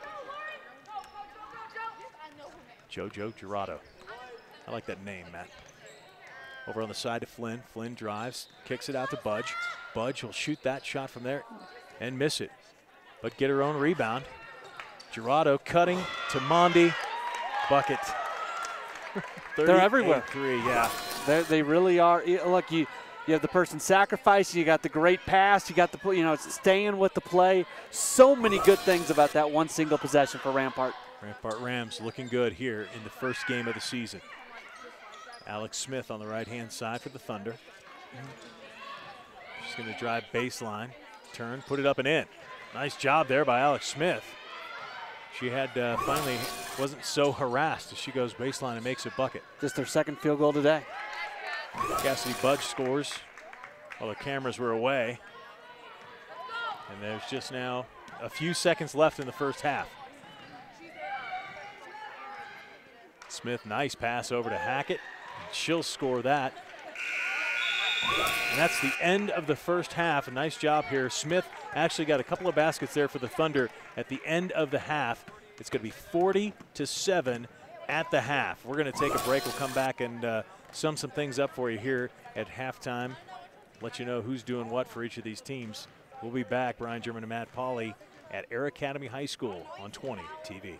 Speaker 1: JoJo Girado. I like that name, Matt. Over on the side to Flynn. Flynn drives, kicks it out to Budge. Budge will shoot that shot from there and miss it, but get her own rebound. Girado cutting to Mondi. Bucket.
Speaker 2: They're everywhere.
Speaker 1: 3, yeah.
Speaker 2: They really are. Look, you have the person sacrificing. You got the great pass. You got the staying with the play. So many good things about that one single possession for Rampart.
Speaker 1: Rampart Rams looking good here in the first game of the season. Alex Smith on the right-hand side for the Thunder. She's going to drive baseline, turn, put it up and in. Nice job there by Alex Smith. She had finally wasn't so harassed as she goes baseline and makes a bucket.
Speaker 2: Just their second field goal today.
Speaker 1: Cassidy Budge scores while the cameras were away. And there's just now a few seconds left in the first half. Smith, nice pass over to Hackett. She'll score that. And that's the end of the first half. A nice job here. Smith actually got a couple of baskets there for the Thunder at the end of the half. It's going to be 40-7 at the half. We're going to take a break. We'll come back and sum some things up for you here at halftime. Let you know who's doing what for each of these teams. We'll be back. Brian German and Matt Pauley at Air Academy High School on 20 TV.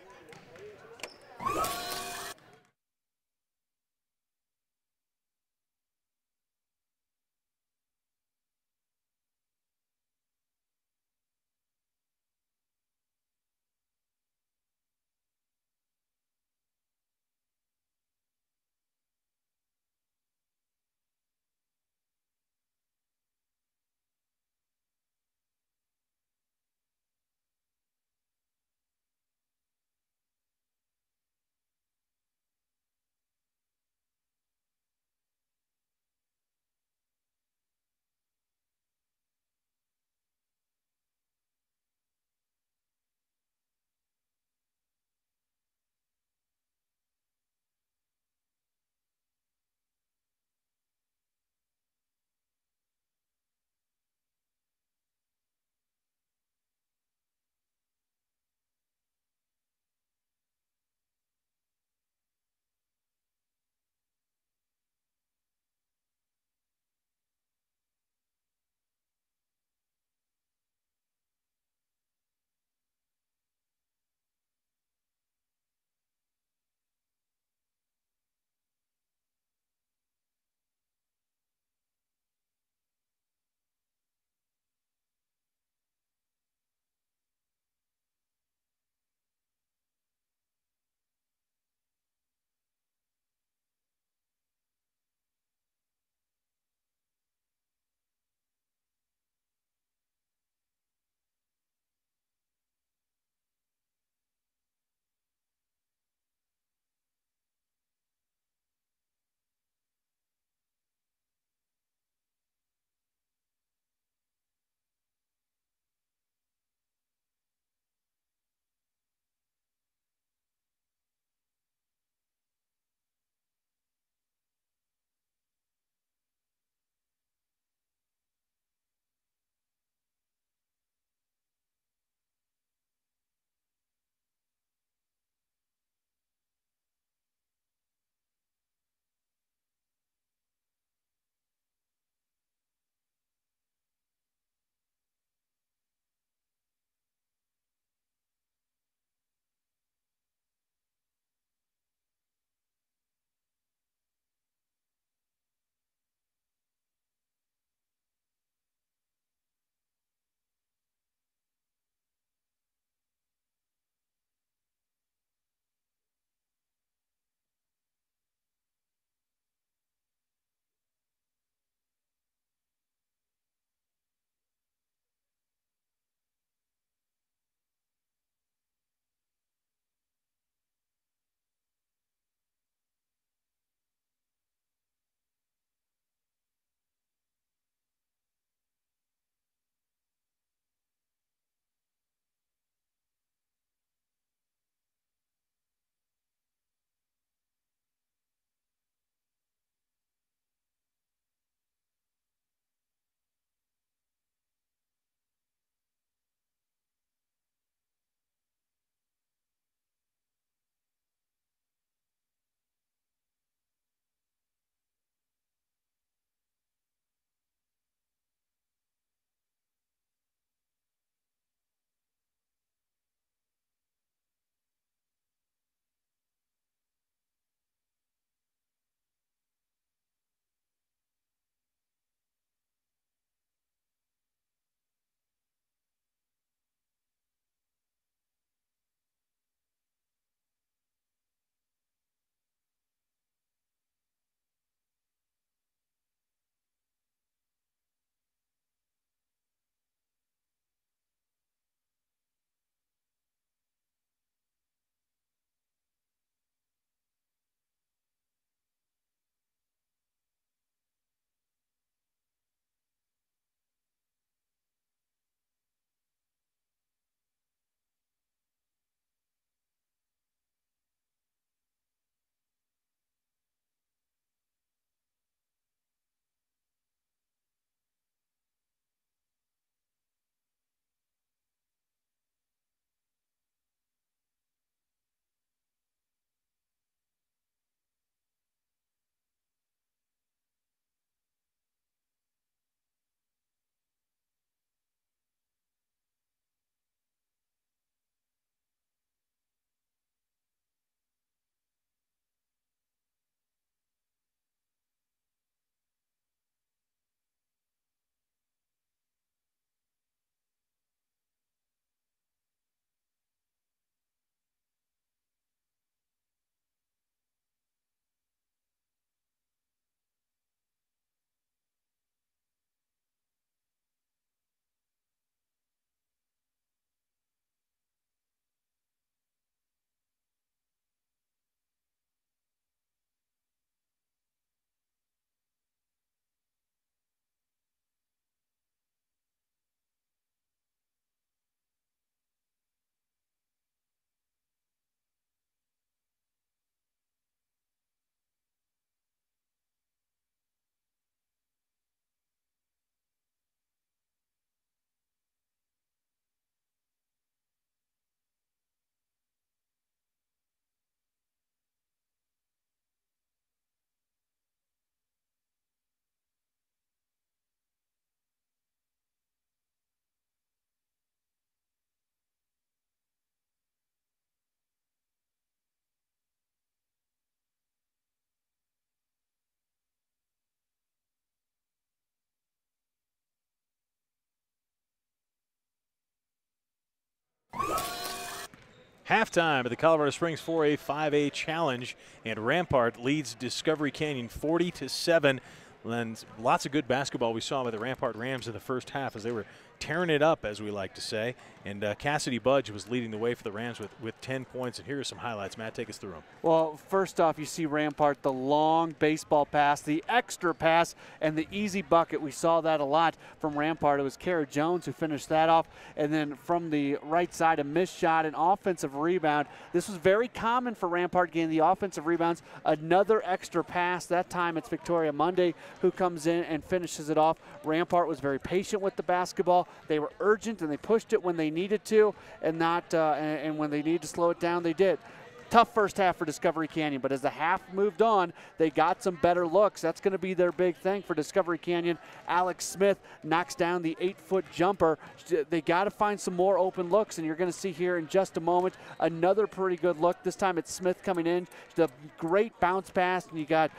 Speaker 1: Halftime at the Colorado Springs 4A 5A Challenge, and Rampart leads Discovery Canyon 40-7. And lots of good basketball we saw by the Rampart Rams in the first half as they were tearing it up, as we like to say. And Cassidy Budge was leading the way for the Rams with 10 points. And here are some highlights. Matt, take us through them.
Speaker 2: Well, first off, you see Rampart, the long baseball pass, the extra pass, and the easy bucket. We saw that a lot from Rampart. It was Kara Jones who finished that off. And then from the right side, a missed shot, an offensive rebound. This was very common for Rampart getting the offensive rebounds. Another extra pass. That time it's Victoria Monday who comes in and finishes it off. Rampart was very patient with the basketball. They were urgent and they pushed it when they needed to, and not and when they needed to slow it down, they did. Tough first half for Discovery Canyon, but as the half moved on, they got some better looks. That's going to be their big thing for Discovery Canyon. Alex Smith knocks down the 8-foot jumper. They got to find some more open looks, and you're going to see here in just a moment another pretty good look. This time it's Smith coming in. The great bounce pass, and you got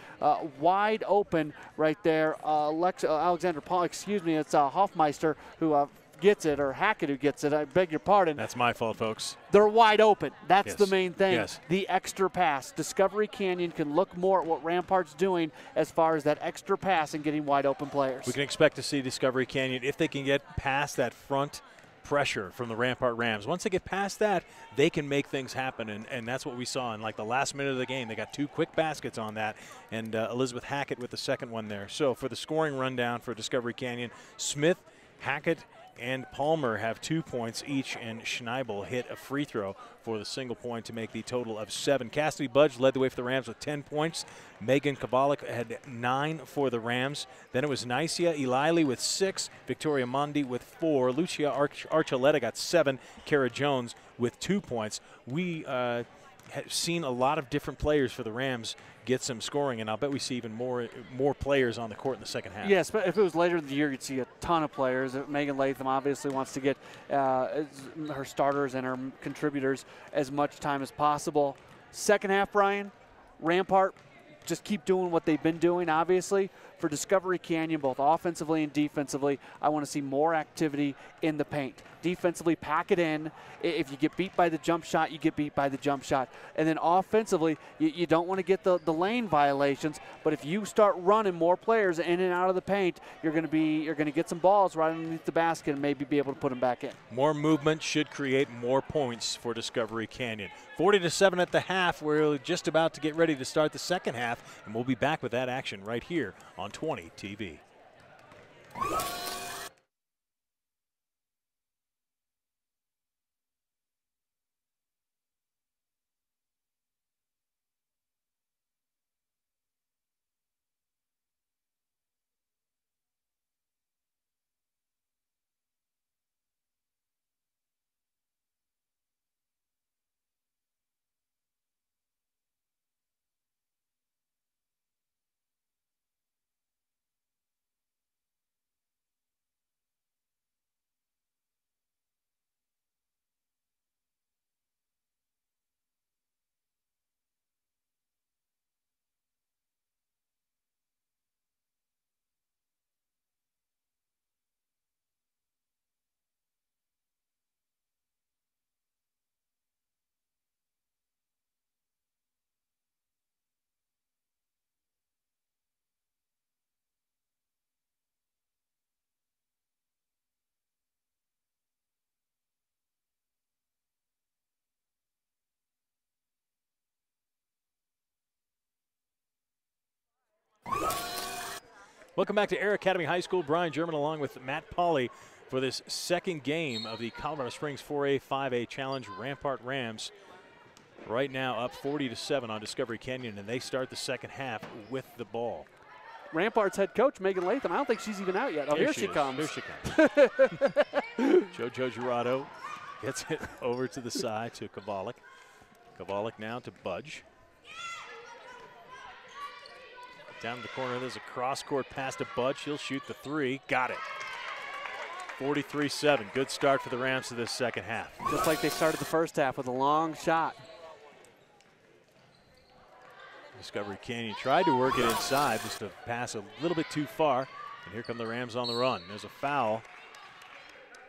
Speaker 2: wide open right there. Alexander Paul, excuse me, it's Hoffmeister who gets it, or Hackett who gets it. I beg your pardon.
Speaker 1: That's my fault, folks.
Speaker 2: They're wide open. That's
Speaker 1: yes.
Speaker 2: the main thing.
Speaker 1: Yes.
Speaker 2: The extra pass. Discovery Canyon can look more at what Rampart's doing as far as that extra pass and getting wide open players.
Speaker 1: We can expect to see Discovery Canyon, if they can get past that front pressure from the Rampart Rams. Once they get past that, they can make things happen, and that's what we saw in like the last minute of the game. They got 2 quick baskets on that, and Elizabeth Hackett with the second one there. So for the scoring rundown for Discovery Canyon, Smith, Hackett, and Palmer have 2 points each, and Schneibel hit a free throw for the single point to make the total of 7. Cassidy Budge led the way for the Rams with 10 points. Megan Kabalik had 9 for the Rams. Then it was Nicia Elili with 6, Victoria Mondi with 4, Lucia Archuleta got 7, Kara Jones with 2 points. We have seen a lot of different players for the Rams get some scoring, and I'll bet we see even more players on the court in the second half.
Speaker 2: Yes, but if it was later in the year, you'd see a ton of players. Megan Latham obviously wants to get her starters and her contributors as much time as possible. Second half, Brian, Rampart just keep doing what they've been doing, obviously. For Discovery Canyon, both offensively and defensively, I want to see more activity in the paint. Defensively, pack it in. If you get beat by the jump shot, you get beat by the jump shot. And then offensively, you don't want to get the lane violations, but if you start running more players in and out of the paint, you're going to get some balls right underneath the basket and maybe be able to put them back in.
Speaker 1: More movement should create more points for Discovery Canyon. 40-7 at the half. We're just about to get ready to start the second half, and we'll be back with that action right here on 20 TV. Welcome back to Air Academy High School. Brian German along with Matt Pauley for this second game of the Colorado Springs 4A 5A Challenge. Rampart Rams right now up 40-7 on Discovery Canyon, and they start the second half with the ball.
Speaker 2: Rampart's head coach, Megan Latham, I don't think she's even out yet. Oh, here she comes.
Speaker 1: Here she comes. JoJo Girado gets it over to the side to Kabalik. Kabalik now to Budge. Down to the corner, there's a cross-court pass to Budge. He'll shoot the 3. Got it. 43-7. Good start for the Rams to this second half.
Speaker 2: Just like they started the first half with a long shot.
Speaker 1: Discovery Canyon tried to work it inside, just to pass a little bit too far. And here come the Rams on the run. There's a foul.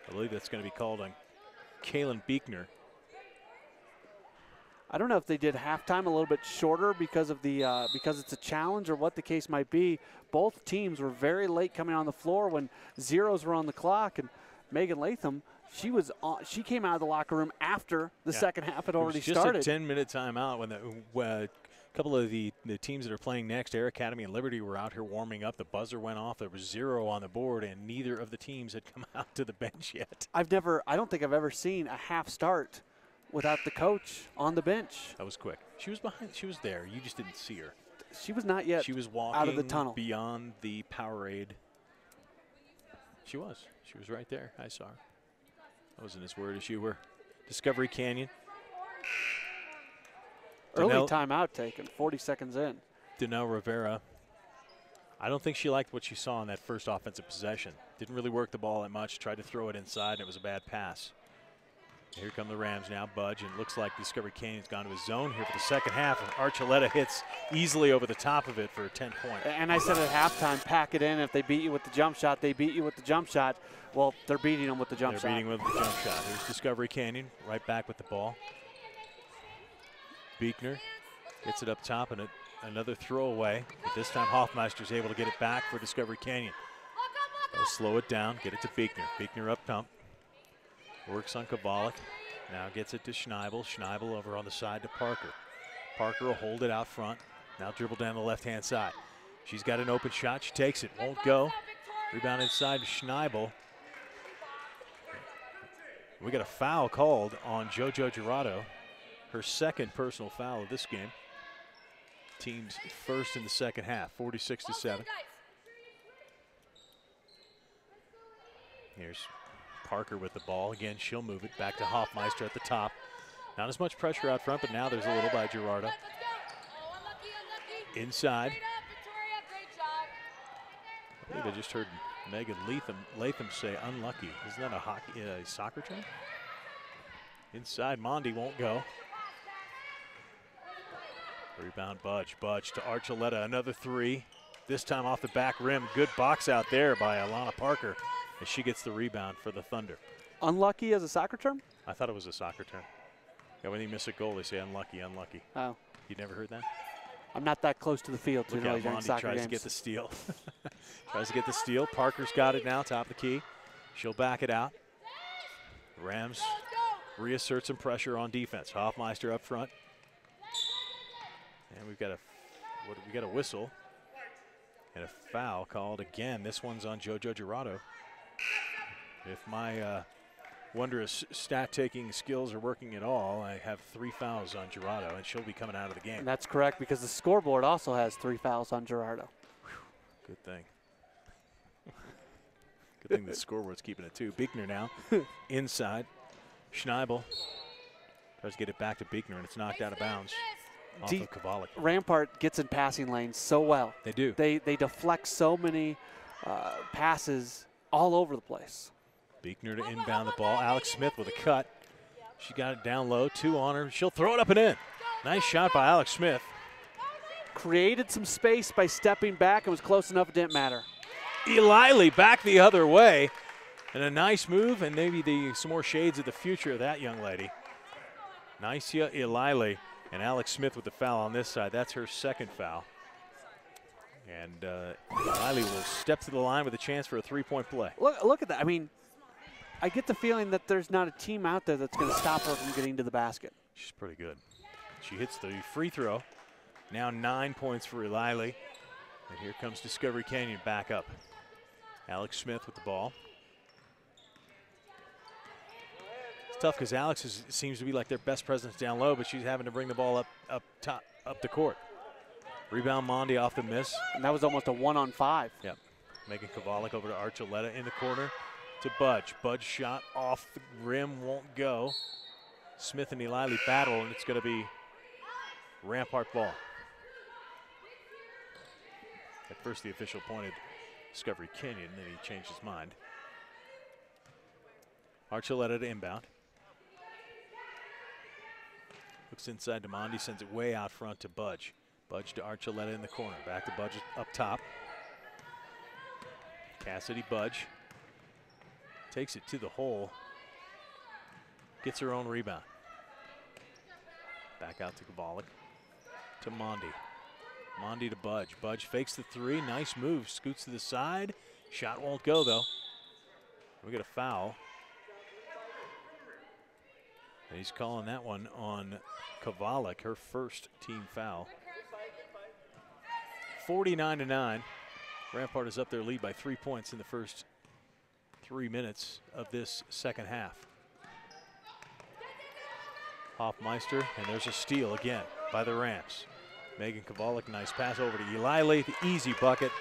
Speaker 1: I believe that's going to be called on Kaylin Beekner.
Speaker 2: I don't know if they did halftime a little bit shorter because of the because it's a challenge or what the case might be. Both teams were very late coming on the floor when zeros were on the clock, and Megan Latham, she came out of the locker room after the second half had already started.
Speaker 1: Just a 10-minute timeout when a couple of the teams that are playing next, Air Academy and Liberty, were out here warming up. The buzzer went off. There was 0 on the board, and neither of the teams had come out to the bench yet.
Speaker 2: I don't think I've ever seen a half start without the coach on the bench.
Speaker 1: That was quick. She was behind. She was there. You just didn't see her.
Speaker 2: She was not yet.
Speaker 1: She was walking
Speaker 2: out of the tunnel
Speaker 1: beyond the Powerade. She was. She was right there. I saw her. I wasn't as worried as you were. Discovery Canyon.
Speaker 2: Early timeout taken, 40 seconds in.
Speaker 1: Danelle Rivera. I don't think she liked what she saw in that first offensive possession. Didn't really work the ball that much. Tried to throw it inside, and it was a bad pass. Here come the Rams now. Budge, and it looks like Discovery Canyon's gone to his zone here for the second half. And Archuleta hits easily over the top of it for a 10-point.
Speaker 2: And I said at halftime, pack it in. If they beat you with the jump shot, they beat you with the jump shot. Well, they're beating them with the jump shot.
Speaker 1: They're beating with the jump shot. Here's Discovery Canyon right back with the ball. Buechner gets it up top, and another throwaway. But this time Hoffmeister's able to get it back for Discovery Canyon. They'll slow it down, get it to Buechner. Buechner up top. Works on Kovalik. Now gets it to Schneibel. Schneibel over on the side to Parker. Parker will hold it out front. Now dribble down the left-hand side. She's got an open shot. She takes it. Won't go. Rebound inside to Schneibel. We got a foul called on JoJo Girardo. Her second personal foul of this game. Team's first in the second half, 46-7. Here's Parker with the ball. Again, she'll move it back to Hoffmeister at the top. Not as much pressure out front, but now there's a little by Girardo. Inside. I believe I just heard Megan Latham say unlucky. Isn't that a soccer term? Inside, Mondi won't go. Rebound Budge. Budge to Archuleta, another three. This time off the back rim. Good box out there by Alana Parker as she gets the rebound for the Thunder.
Speaker 2: Unlucky as a soccer term?
Speaker 1: I thought it was a soccer term. Yeah, when you miss a goal, they say unlucky, unlucky.
Speaker 2: Oh.
Speaker 1: You never heard that?
Speaker 2: I'm not that close to the field to know
Speaker 1: Mondi
Speaker 2: soccer
Speaker 1: tries
Speaker 2: games.
Speaker 1: to get the steal. Tries to get the steal. Parker's got it now, top of the key. She'll back it out. Rams reassert some pressure on defense. Hoffmeister up front. And we've got a whistle and a foul called again. This one's on JoJo Girardo. If my wondrous stat-taking skills are working at all, I have 3 fouls on Girardo, and she'll be coming out of the game.
Speaker 2: And that's correct, because the scoreboard also has 3 fouls on Girardo.
Speaker 1: Good thing. Good thing the scoreboard's keeping it too. Buechner now inside. Schneibel tries to get it back to Buechner, and it's knocked out of bounds off of Kovalik.
Speaker 2: Rampart gets in passing lanes so well.
Speaker 1: They do.
Speaker 2: They deflect so many passes all over the place.
Speaker 1: Buechner to inbound the ball. Alex Smith with a cut. She got it down low. 2 on her. She'll throw it up and in. Nice shot by Alex Smith.
Speaker 2: Created some space by stepping back and was close enough it didn't matter.
Speaker 1: Eliley back the other way. And a nice move, and maybe some more shades of the future of that young lady. Nysia Eliley and Alex Smith with the foul on this side. That's her second foul. And Eliley will step to the line with a chance for a 3-point play.
Speaker 2: Look at that. I mean, I get the feeling that there's not a team out there that's going to stop her from getting to the basket.
Speaker 1: She's pretty good. She hits the free throw. Now 9 points for Eliley. And here comes Discovery Canyon back up. Alex Smith with the ball. It's tough because Alex seems to be like their best presence down low, but she's having to bring the ball up the court. Rebound Mondi off the miss.
Speaker 2: And that was almost a 1-on-5.
Speaker 1: Yep. Making Kovalik over to Archuleta in the corner to Budge. Budge shot off the rim, won't go. Smith and Eliley battle, and it's going to be Rampart ball. At first the official pointed Discovery Canyon, then he changed his mind. Archuleta to inbound. Looks inside to Mondi, sends it way out front to Budge. Budge to Archuleta in the corner. Back to Budge up top. Cassidy Budge takes it to the hole. Gets her own rebound. Back out to Kavalik. To Mondi. Mondi to Budge. Budge fakes the three. Nice move. Scoots to the side. Shot won't go, though. We get a foul. And he's calling that one on Kavalik, her first team foul. 49-9. Rampart is up their lead by 3 points in the first 3 minutes of this second half. Hoffmeister, and there's a steal again by the Rams. Megan Kavalik, nice pass over to Eilili, the easy bucket.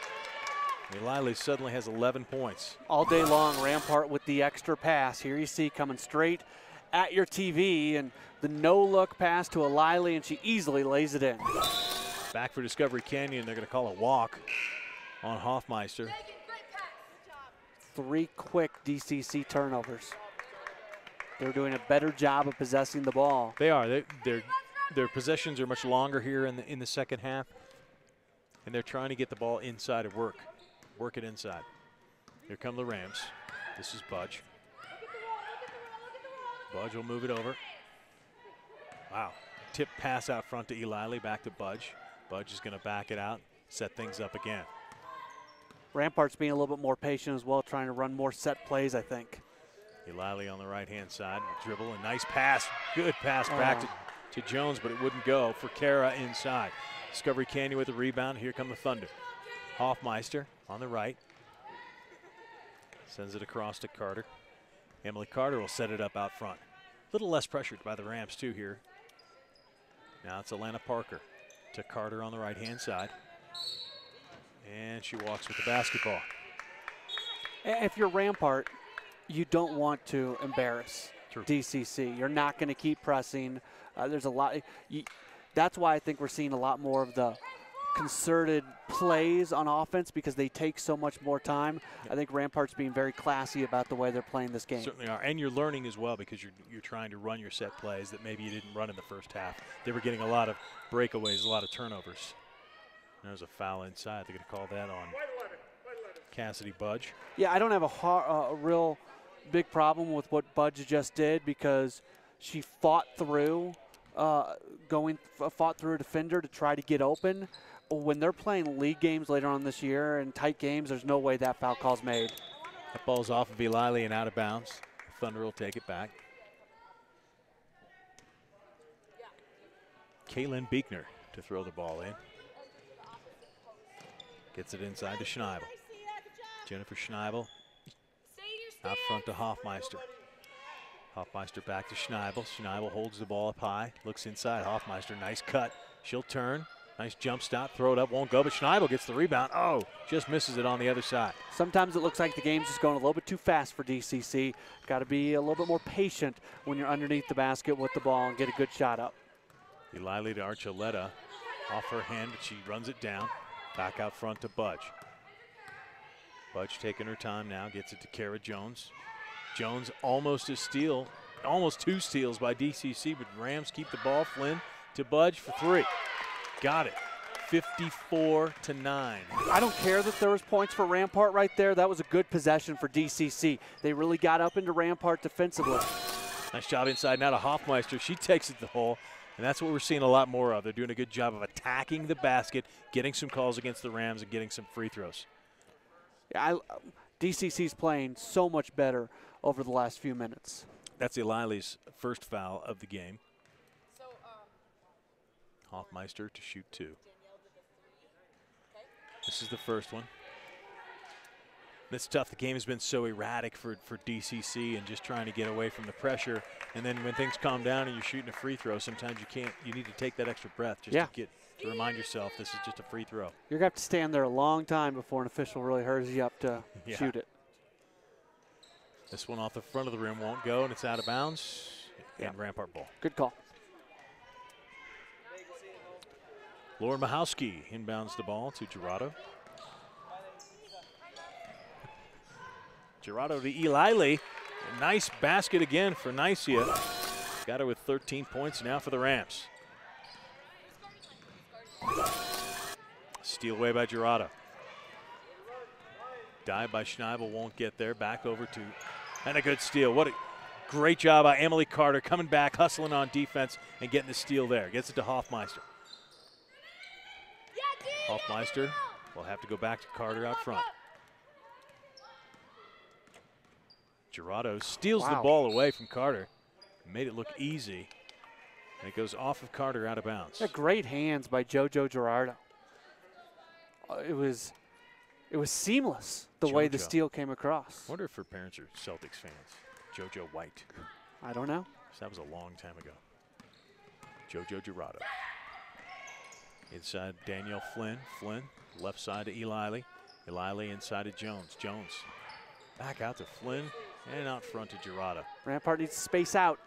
Speaker 1: Eilili suddenly has 11 points.
Speaker 2: All day long, Rampart with the extra pass. Here you see coming straight at your TV, and the no-look pass to Eilili, and she easily lays it in.
Speaker 1: Back for Discovery Canyon, they're going to call a walk on Hoffmeister.
Speaker 2: 3 quick DCC turnovers. They're doing a better job of possessing the ball.
Speaker 1: They are. Their possessions are much longer here in the second half, and they're trying to get the ball inside and work it inside. Here come the Rams. This is Budge. Budge will move it over. Wow. Tip pass out front to Eilili, back to Budge. Budge is going to back it out, set things up again.
Speaker 2: Rampart's being a little bit more patient as well, trying to run more set plays, I think.
Speaker 1: Eilili on the right-hand side, dribble, a nice pass, good pass back to Jones, but it wouldn't go for Kara inside. Discovery Canyon with the rebound. Here come the Thunder. Hoffmeister on the right. Sends it across to Carter. Emily Carter will set it up out front. A little less pressured by the Rams too here. Now it's Alana Parker to Carter on the right-hand side. And she walks with the basketball.
Speaker 2: If you're Rampart, you don't want to embarrass DCC. You're not going to keep pressing. There's a lot. That's why I think we're seeing a lot more of the concerted plays on offense, because they take so much more time. Yep. I think Rampart's being very classy about the way they're playing this game.
Speaker 1: Certainly are, and you're learning as well, because you're trying to run your set plays that maybe you didn't run in the first half. They were getting a lot of breakaways, a lot of turnovers. There's a foul inside. They're going to call that on Cassidy Budge.
Speaker 2: Yeah, I don't have a real big problem with what Budge just did, because she fought through a defender to try to get open. When they're playing league games later on this year and tight games, there's no way that foul call's made.
Speaker 1: That ball's off of Eilili and out of bounds. Thunder will take it back. Kaylin Beekner to throw the ball in. Gets it inside to Schneibel. Jennifer Schneibel out front to Hoffmeister. Hoffmeister back to Schneibel. Schneibel holds the ball up high, looks inside. Hoffmeister, nice cut. She'll turn. Nice jump stop, throw it up, won't go, but Schneibel gets the rebound. Oh, just misses it on the other side.
Speaker 2: Sometimes it looks like the game's just going a little bit too fast for DCC. Got to be a little bit more patient when you're underneath the basket with the ball and get a good shot up.
Speaker 1: Eilili to Archuleta. Off her hand, but she runs it down. Back out front to Budge. Budge taking her time now, gets it to Kara Jones. Jones almost a steal, almost 2 steals by DCC, but Rams keep the ball. Flynn to Budge for 3. Got it. 54-9.
Speaker 2: I don't care that there was points for Rampart right there. That was a good possession for DCC. They really got up into Rampart defensively.
Speaker 1: Nice job inside now to Hoffmeister. She takes it to the hole, and that's what we're seeing a lot more of. They're doing a good job of attacking the basket, getting some calls against the Rams, and getting some free throws.
Speaker 2: Yeah, DCC's playing so much better over the last few minutes.
Speaker 1: That's Eilili's first foul of the game. Hoffmeister to shoot 2. This is the first one. It's tough. The game has been so erratic for DCC and just trying to get away from the pressure. And then when things calm down and you're shooting a free throw, sometimes you can't. You need to take that extra breath just to remind yourself this is just a free throw.
Speaker 2: You're going to have to stand there a long time before an official really hurries you up to shoot it.
Speaker 1: This one off the front of the rim won't go, and it's out of bounds. And Rampart ball.
Speaker 2: Good call.
Speaker 1: Lauren Mahowski inbounds the ball to Gerardo. Gerardo to Eilili. Nice basket again for Nicia. Got her with 13 points now for the Rams. Steal away by Gerardo. Dive by Schneibel, won't get there. Back over to, and a good steal. What a Great job by Emily Carter coming back, hustling on defense, and getting the steal there. Gets it to Hoffmeister. Hoffmeister will have to go back to Carter out front. Gerardo steals the ball away from Carter. Made it look easy. And it goes off of Carter out of bounds.
Speaker 2: Yeah, great hands by JoJo Gerardo. It was seamless the way the steal came across.
Speaker 1: I wonder if her parents are Celtics fans. JoJo White.
Speaker 2: I don't know.
Speaker 1: That was a long time ago. JoJo Gerardo. Inside Danielle Flynn. Flynn left side to Eliley. Eliley inside to Jones. Jones back out to Flynn and out front to Gerardo.
Speaker 2: Rampart needs to space out.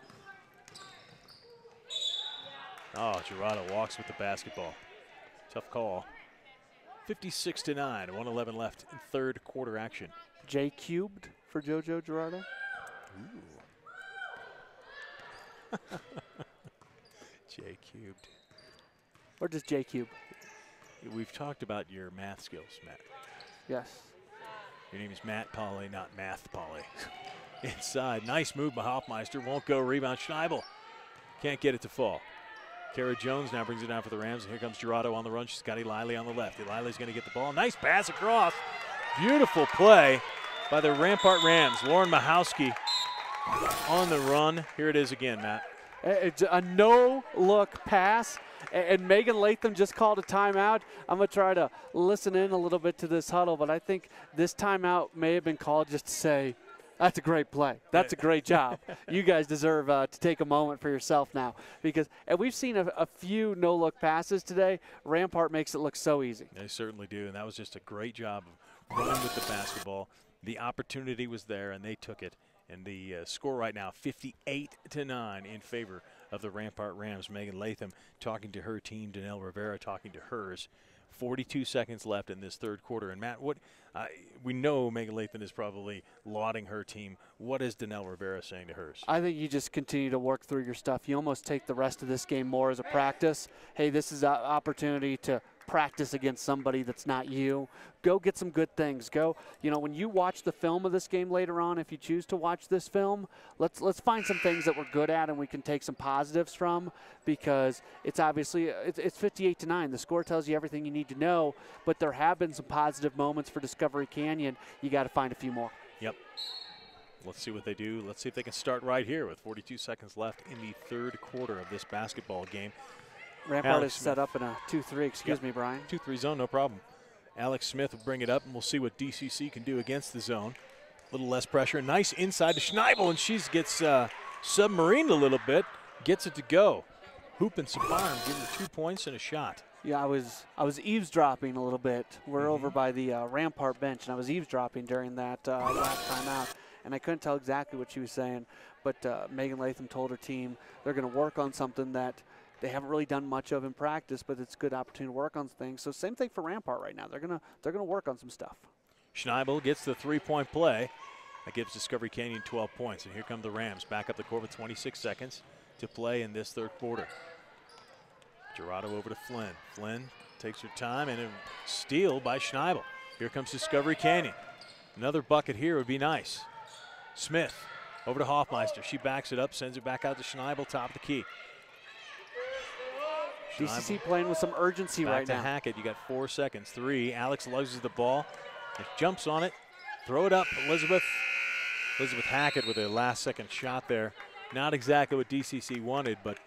Speaker 1: Oh, Gerardo walks with the basketball. Tough call. 56-9, 1:11 left in third quarter action.
Speaker 2: J cubed for JoJo Gerardo.
Speaker 1: J cubed.
Speaker 2: Or just J cube?
Speaker 1: We've talked about your math skills, Matt.
Speaker 2: Yes.
Speaker 1: Your name is Matt Polly, not Math Polly. Inside, nice move by Hoffmeister. Won't go, rebound Schneibel. Can't get it to fall. Kara Jones now brings it down for the Rams, and here comes Gerardo on the run. She's got Eliley on the left. Eliley's going to get the ball. Nice pass across. Beautiful play by the Rampart Rams. Lauren Mahowski on the run. Here it is again, Matt.
Speaker 2: It's a no-look pass, and Megan Latham just called a timeout. I'm going to try to listen in a little bit to this huddle, but I think this timeout may have been called just to say, that's a great play. That's a great job. You guys deserve to take a moment for yourself now. And we've seen a few no-look passes today. Rampart makes it look so easy.
Speaker 1: They certainly do, and that was just a great job of running with the basketball. The opportunity was there, and they took it. And the score right now, 58-9 in favor of the Rampart Rams. Megan Latham talking to her team, Danelle Rivera talking to hers. 42 seconds left in this third quarter. And, Matt, we know Megan Latham is probably lauding her team. What is Danelle Rivera saying to hers?
Speaker 2: I think you just continue to work through your stuff. You almost take the rest of this game more as a practice. Hey, this is an opportunity to practice against somebody that's not you. Go get some good things. Go, when you watch the film of this game later on, if you choose to watch this film, let's find some things that we're good at and we can take some positives from, because it's obviously it's 58-9. The score tells you everything you need to know, but there have been some positive moments for Discovery Canyon. You got to find a few more.
Speaker 1: Yep. Let's see what they do. Let's see if they can start right here with 42 seconds left in the third quarter of this basketball game.
Speaker 2: Rampart is set up in a 2-3. Excuse me, Brian.
Speaker 1: 2-3 zone, no problem. Alex Smith will bring it up, and we'll see what DCC can do against the zone. A little less pressure. Nice inside to Schneibel, and she gets submarined a little bit. Gets it to go. Hoop and Sapar giving her 2 points and a shot.
Speaker 2: Yeah, I was eavesdropping a little bit. We're over by the Rampart bench, and I was eavesdropping during that last timeout, and I couldn't tell exactly what she was saying. But Megan Latham told her team they're going to work on something that they haven't really done much of in practice, but it's a good opportunity to work on things. So same thing for Rampart right now. They're gonna work on some stuff.
Speaker 1: Schneibel gets the three-point play. That gives Discovery Canyon 12 points. And here come the Rams back up the court with 26 seconds to play in this third quarter. Gerardo over to Flynn. Flynn takes her time, and a steal by Schneibel. Here comes Discovery Canyon. Another bucket here would be nice. Smith over to Hoffmeister. She backs it up, sends it back out to Schneibel, top of the key.
Speaker 2: DCC playing with some urgency right now.
Speaker 1: Back to Hackett. You got 4 seconds. 3. Alex loses the ball. Jumps on it. Throw it up. Elizabeth Hackett with a last-second shot there. Not exactly what DCC wanted, but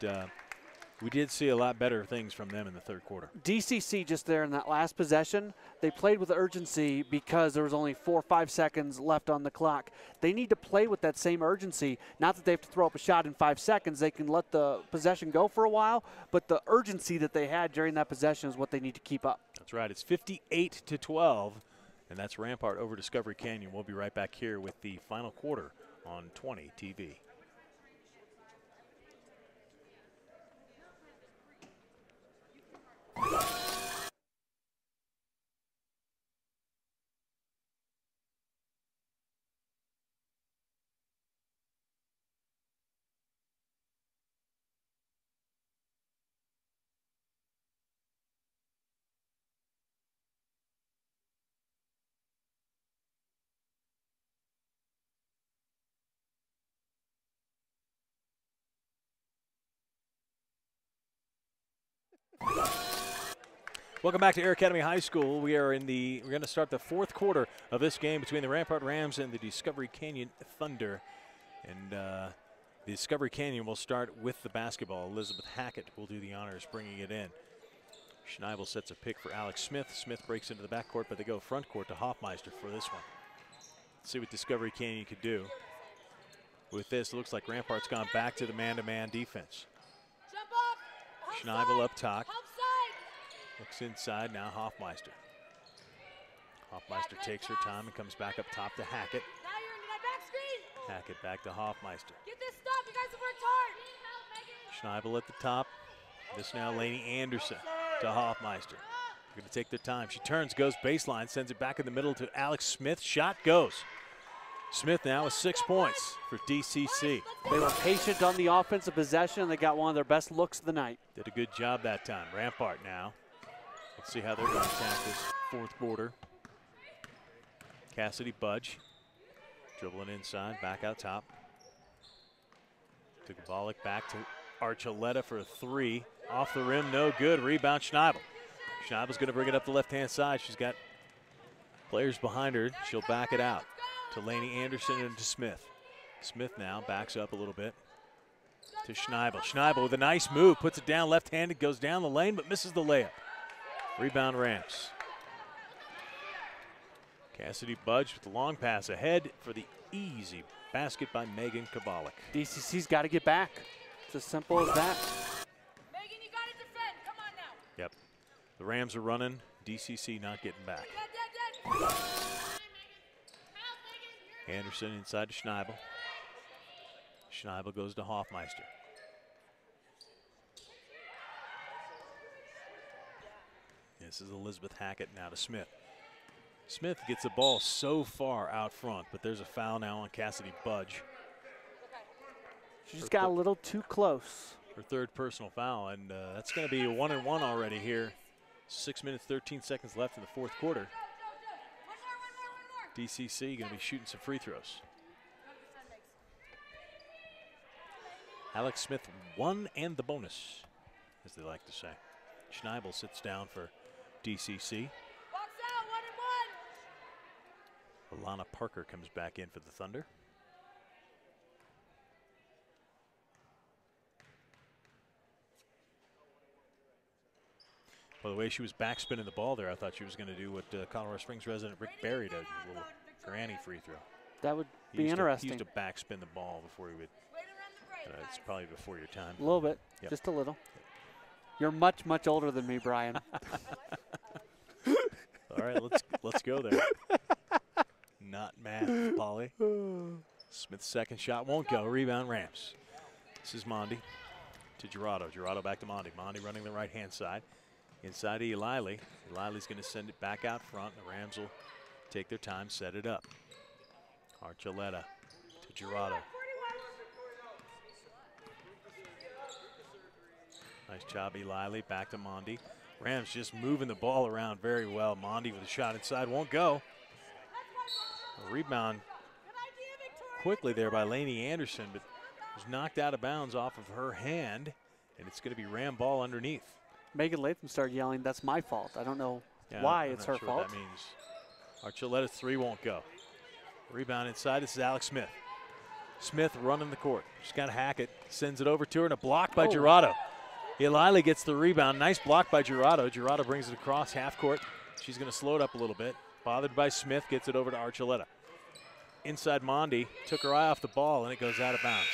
Speaker 1: we did see a lot better things from them in the third quarter.
Speaker 2: DCC just there in that last possession, they played with urgency because there was only 4 or 5 seconds left on the clock. They need to play with that same urgency. Not that they have to throw up a shot in 5 seconds. They can let the possession go for a while, but the urgency that they had during that possession is what they need to keep up.
Speaker 1: That's right. It's 58-12, and that's Rampart over Discovery Canyon. We'll be right back here with the final quarter on 20 TV. Welcome back to Air Academy High School. We're going to start the fourth quarter of this game between the Rampart Rams and the Discovery Canyon Thunder. And the Discovery Canyon will start with the basketball. Elizabeth Hackett will do the honors bringing it in. Schneibel sets a pick for Alex Smith. Smith breaks into the backcourt, but they go front court to Hoffmeister for this one. Let's see what Discovery Canyon could do. With this, it looks like Rampart's gone back to the man-to-man defense. Schneibel up top. Looks inside now, Hoffmeister. Hoffmeister takes her time and comes back up top to Hackett. Hackett back to Hoffmeister.
Speaker 3: Get this stop, you guys have worked hard.
Speaker 1: Schneibel at the top. This now Lainey Anderson to Hoffmeister. They're going to take their time. She turns, goes baseline, sends it back in the middle to Alex Smith. Shot goes. Smith now with 6 points for DCC.
Speaker 2: They were patient on the offensive possession, and they got one of their best looks of the night.
Speaker 1: Did a good job that time. Rampart now. Let's see how they're going to attack this fourth quarter. Cassidy Budge dribbling inside, back out top. To Gabalik, back to Archuleta for a three. Off the rim, no good. Rebound, Schneibel. Schneibel's going to bring it up the left-hand side. She's got players behind her. She'll back it out to Lainey Anderson and to Smith. Smith now backs up a little bit to Schneibel. Schneibel with a nice move, puts it down left-handed, goes down the lane, but misses the layup. Rebound Rams. Cassidy Budge with the long pass ahead for the easy basket by Megan Kabalik.
Speaker 2: DCC's got to get back. It's as simple as that.
Speaker 3: Megan, you got to defend. Come on now.
Speaker 1: Yep. The Rams are running. DCC not getting back. Anderson inside to Schneibel. Schneibel goes to Hoffmeister. This is Elizabeth Hackett now to Smith. Smith gets the ball so far out front, but there's a foul now on Cassidy Budge.
Speaker 2: She just got a little too close.
Speaker 1: Her third personal foul, and that's going to be a 1-and-1 already here. 6 minutes, 13 seconds left in the fourth quarter. DCC going to be shooting some free throws. Alex Smith won and the bonus, as they like to say. Schneibel sits down for DCC. Alana Parker comes back in for the Thunder. By the way, she was backspinning the ball there. I thought she was going to do what Colorado Springs resident Rick Barry does, a little granny free throw.
Speaker 2: That would be interesting.
Speaker 1: He used to backspin the ball before he would. It's probably before your time.
Speaker 2: A little bit,
Speaker 1: yep.
Speaker 2: Just a little. You're much, much older than me, Brian.
Speaker 1: All right, let's go there. Not math, Polly. Smith's second shot won't go. Rebound Rams. This is Mondi to Gerardo. Gerardo back to Mondi. Mondi running the right-hand side. Inside to Eilili. Eilili's going to send it back out front. The Rams will take their time, set it up. Archuleta to Gerardo. Nice job, Eilili. Back to Mondi. Rams just moving the ball around very well. Mondi with a shot inside. Won't go. A rebound quickly there by Lainey Anderson, but was knocked out of bounds off of her hand, and it's going to be Ram ball underneath.
Speaker 2: Megan Latham started yelling, "That's my fault." I don't know why it's her fault.
Speaker 1: What that means. Archuleta's three won't go. Rebound inside. This is Alex Smith. Smith running the court. She's got Hackett. Sends it over to her, and a block by Gerardo. Eilili gets the rebound. Nice block by Gerardo. Gerardo brings it across half court. She's going to slow it up a little bit. Bothered by Smith, gets it over to Archuleta. Inside Mondi, took her eye off the ball, and it goes out of bounds.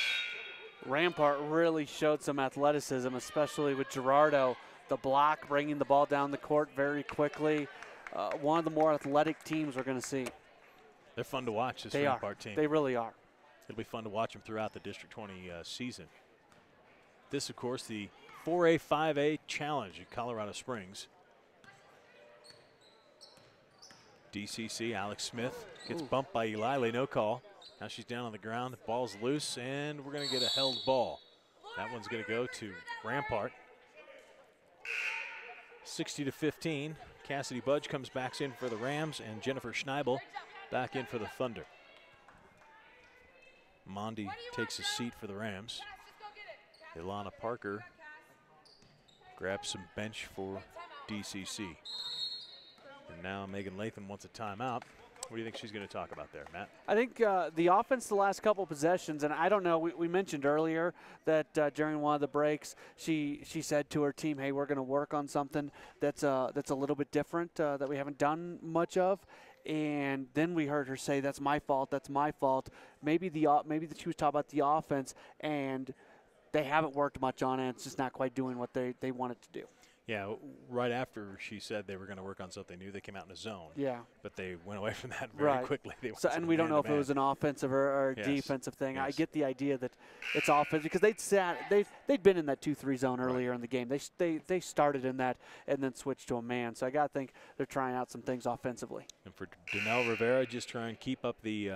Speaker 2: Rampart really showed some athleticism, especially with Gerardo. The block, bringing the ball down the court very quickly. One of the more athletic teams we're going to see.
Speaker 1: They're fun to watch, this Rampart team.
Speaker 2: They really are.
Speaker 1: It'll be fun to watch them throughout the District 20 season. This, of course, the 4A, 5A challenge at Colorado Springs. DCC, Alex Smith gets bumped by Eilili, no call. Now she's down on the ground, the ball's loose, and we're going to get a held ball. That one's going to go to Rampart. 60-15. Cassidy Budge comes back in for the Rams, and Jennifer Schneibel back in for the Thunder. Mondi takes a seat for the Rams. Ilana Parker grab some bench for DCC. And now Megan Latham wants a timeout. What do you think she's going to talk about there, Matt?
Speaker 2: I think the offense the last couple possessions, and I don't know, we mentioned earlier that during one of the breaks, she said to her team, hey, we're going to work on something that's a little bit different that we haven't done much of. And then we heard her say, that's my fault, that's my fault. Maybe she was talking about the offense, and they haven't worked much on it. It's just not quite doing what they wanted to do.
Speaker 1: Yeah, right after she said they were going to work on something new, they came out in a zone.
Speaker 2: Yeah.
Speaker 1: But they went away from that very quickly.
Speaker 2: And we don't know if it was an offensive or a defensive thing. Yes. I get the idea that it's offensive because they'd been in that 2-3 zone earlier in the game. They started in that and then switched to a man. So I got to think they're trying out some things offensively.
Speaker 1: And for Danelle Rivera, just try and keep up the